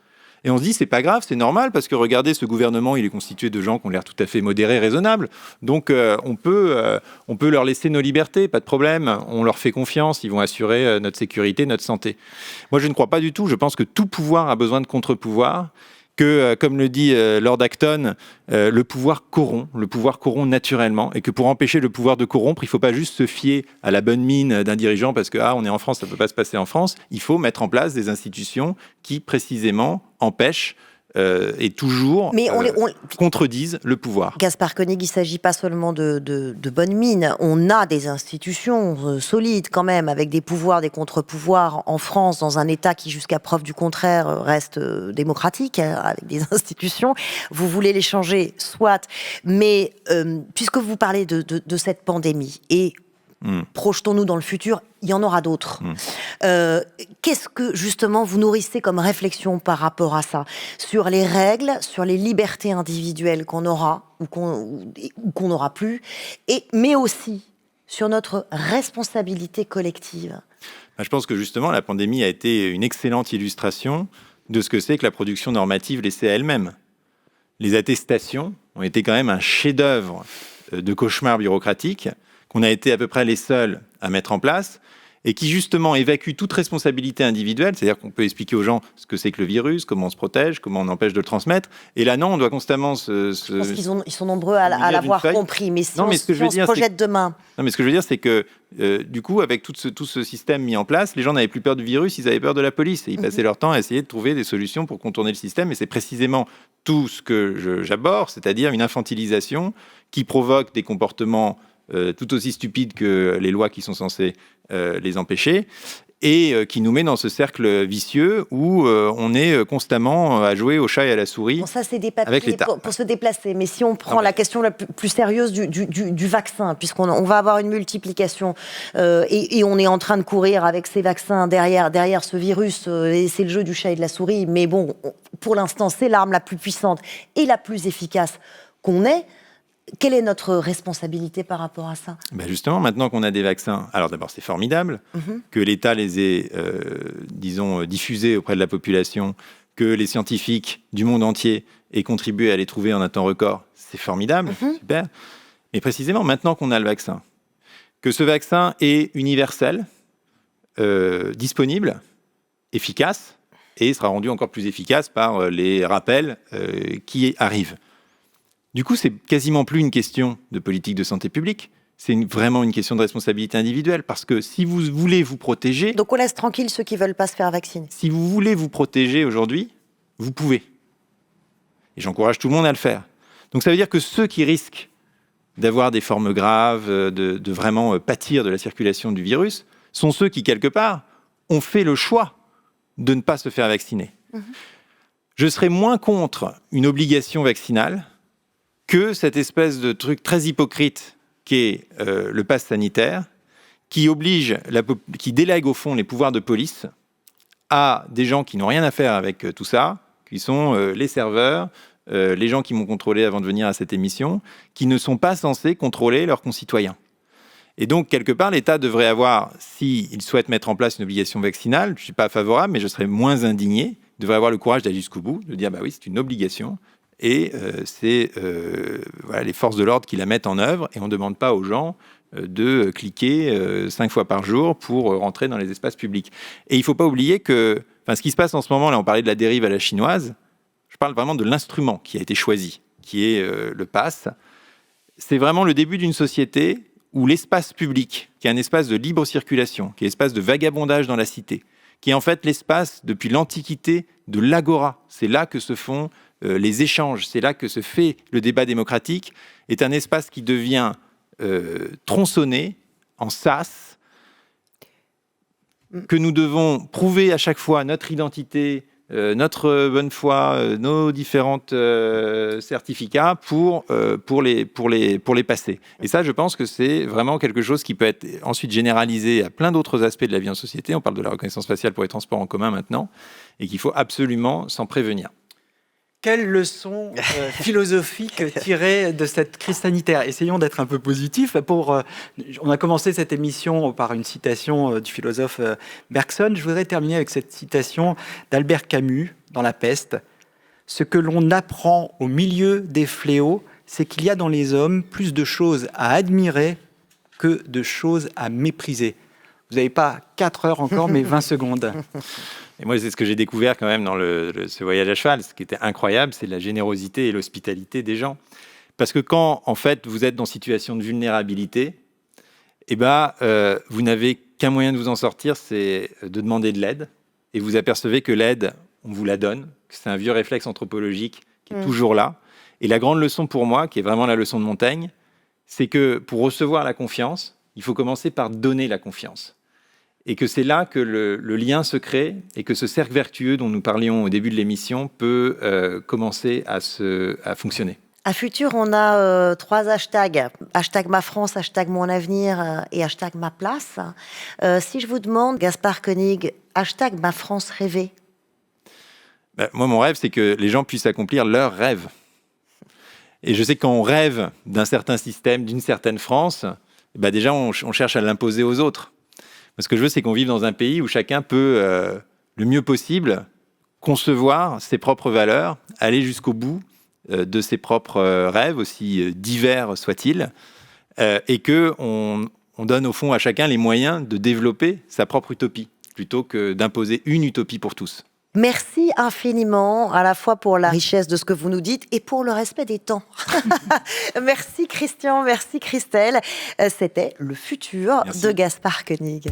Et on se dit, c'est pas grave, c'est normal, parce que regardez, ce gouvernement, il est constitué de gens qui ont l'air tout à fait modérés, raisonnables. Donc, on peut leur laisser nos libertés, pas de problème. On leur fait confiance, ils vont assurer notre sécurité, notre santé. Moi, je ne crois pas du tout. Je pense que tout pouvoir a besoin de contre-pouvoir que, comme le dit Lord Acton, le pouvoir corrompt naturellement, et que pour empêcher le pouvoir de corrompre, il ne faut pas juste se fier à la bonne mine d'un dirigeant parce que on est en France, ça ne peut pas se passer en France. Il faut mettre en place des institutions qui, précisément, empêchent et toujours contredisent le pouvoir. Gaspard Koenig, il ne s'agit pas seulement de bonne mine. On a des institutions solides quand même, avec des pouvoirs, des contre-pouvoirs en France, dans un État qui, jusqu'à preuve du contraire, reste démocratique, avec des institutions. Vous voulez les changer, soit. Mais puisque vous parlez de cette pandémie, et projetons-nous dans le futur, il y en aura d'autres. Qu'est-ce que, justement, vous nourrissez comme réflexion par rapport à ça? Sur les règles, sur les libertés individuelles qu'on aura ou qu'on n'aura plus, mais aussi sur notre responsabilité collective. Je pense que, justement, la pandémie a été une excellente illustration de ce que c'est que la production normative laissée à elle-même. Les attestations ont été quand même un chef-d'œuvre de cauchemar bureaucratique qu'on a été à peu près les seuls à mettre en place, et qui justement évacue toute responsabilité individuelle, c'est-à-dire qu'on peut expliquer aux gens ce que c'est que le virus, comment on se protège, comment on empêche de le transmettre, et là non, on doit constamment Je pense qu'ils sont nombreux à l'avoir compris, mais si on se projette demain... Non, mais ce que je veux dire, c'est que du coup, avec tout ce système mis en place, les gens n'avaient plus peur du virus, ils avaient peur de la police, et ils passaient leur temps à essayer de trouver des solutions pour contourner le système, et c'est précisément tout ce que j'aborde, c'est-à-dire une infantilisation qui provoque des comportements tout aussi stupides que les lois qui sont censées les empêcher, et qui nous met dans ce cercle vicieux où on est constamment à jouer au chat et à la souris. Bon, ça, c'est des papiers pour se déplacer. Mais si on prend la question la plus sérieuse du vaccin, puisqu'on va avoir une multiplication, et on est en train de courir avec ces vaccins derrière ce virus, et c'est le jeu du chat et de la souris, mais bon, pour l'instant, c'est l'arme la plus puissante et la plus efficace qu'on ait. Quelle est notre responsabilité par rapport à ça ? Justement, maintenant qu'on a des vaccins, alors d'abord c'est formidable que l'État les ait, diffusés auprès de la population, que les scientifiques du monde entier aient contribué à les trouver en un temps record, c'est formidable, super. Mais précisément, maintenant qu'on a le vaccin, que ce vaccin est universel, disponible, efficace, et sera rendu encore plus efficace par les rappels qui arrivent. Du coup, c'est quasiment plus une question de politique de santé publique, c'est vraiment une question de responsabilité individuelle, parce que si vous voulez vous protéger... Donc on laisse tranquille ceux qui ne veulent pas se faire vacciner. Si vous voulez vous protéger aujourd'hui, vous pouvez. Et j'encourage tout le monde à le faire. Donc ça veut dire que ceux qui risquent d'avoir des formes graves, de vraiment pâtir de la circulation du virus, sont ceux qui, quelque part, ont fait le choix de ne pas se faire vacciner. Je serais moins contre une obligation vaccinale que cette espèce de truc très hypocrite qu'est le pass sanitaire, qui délègue au fond les pouvoirs de police à des gens qui n'ont rien à faire avec tout ça, qui sont les serveurs, les gens qui m'ont contrôlé avant de venir à cette émission, qui ne sont pas censés contrôler leurs concitoyens. Et donc, quelque part, l'État devrait avoir, s'il souhaite mettre en place une obligation vaccinale, je ne suis pas favorable, mais je serais moins indigné, devrait avoir le courage d'aller jusqu'au bout, de dire, oui, c'est une obligation, et c'est les forces de l'ordre qui la mettent en œuvre, et on ne demande pas aux gens de cliquer 5 fois par jour pour rentrer dans les espaces publics. Et il ne faut pas oublier que ce qui se passe en ce moment, là on parlait de la dérive à la chinoise, je parle vraiment de l'instrument qui a été choisi, qui est le pass. C'est vraiment le début d'une société où l'espace public, qui est un espace de libre circulation, qui est l'espace de vagabondage dans la cité, qui est en fait l'espace depuis l'Antiquité de l'agora, c'est là que se font les échanges, c'est là que se fait le débat démocratique, est un espace qui devient tronçonné, en sas, que nous devons prouver à chaque fois notre identité, notre bonne foi, nos différents certificats pour les passer. Et ça, je pense que c'est vraiment quelque chose qui peut être ensuite généralisé à plein d'autres aspects de la vie en société. On parle de la reconnaissance faciale pour les transports en commun maintenant, et qu'il faut absolument s'en prévenir. Quelle leçon philosophique tirer de cette crise sanitaire ? Essayons d'être un peu positifs. On a commencé cette émission par une citation du philosophe Bergson. Je voudrais terminer avec cette citation d'Albert Camus dans La Peste. « Ce que l'on apprend au milieu des fléaux, c'est qu'il y a dans les hommes plus de choses à admirer que de choses à mépriser. » Vous n'avez pas 4 heures encore, mais 20 secondes. Et moi, c'est ce que j'ai découvert quand même dans ce voyage à cheval. Ce qui était incroyable, c'est la générosité et l'hospitalité des gens. Parce que quand, en fait, vous êtes dans situation de vulnérabilité, vous n'avez qu'un moyen de vous en sortir, c'est de demander de l'aide. Et vous apercevez que l'aide, on vous la donne, que c'est un vieux réflexe anthropologique qui est toujours là. Et la grande leçon pour moi, qui est vraiment la leçon de Montaigne, c'est que pour recevoir la confiance, il faut commencer par donner la confiance. Et que c'est là que le lien se crée et que ce cercle vertueux dont nous parlions au début de l'émission peut commencer à fonctionner. À Futur, on a 3 hashtags. Hashtag ma France, hashtag mon avenir et hashtag ma place. Si je vous demande, Gaspard Koenig, hashtag ma France rêvée. Moi, mon rêve, c'est que les gens puissent accomplir leurs rêves. Et je sais que quand on rêve d'un certain système, d'une certaine France, déjà, on cherche à l'imposer aux autres. Ce que je veux, c'est qu'on vive dans un pays où chacun peut, le mieux possible, concevoir ses propres valeurs, aller jusqu'au bout de ses propres rêves, aussi divers soient-ils, et qu'on donne au fond à chacun les moyens de développer sa propre utopie, plutôt que d'imposer une utopie pour tous. Merci infiniment, à la fois pour la richesse de ce que vous nous dites et pour le respect des temps. Merci Christian, merci Christelle. C'était Le Futur de Gaspard Koenig.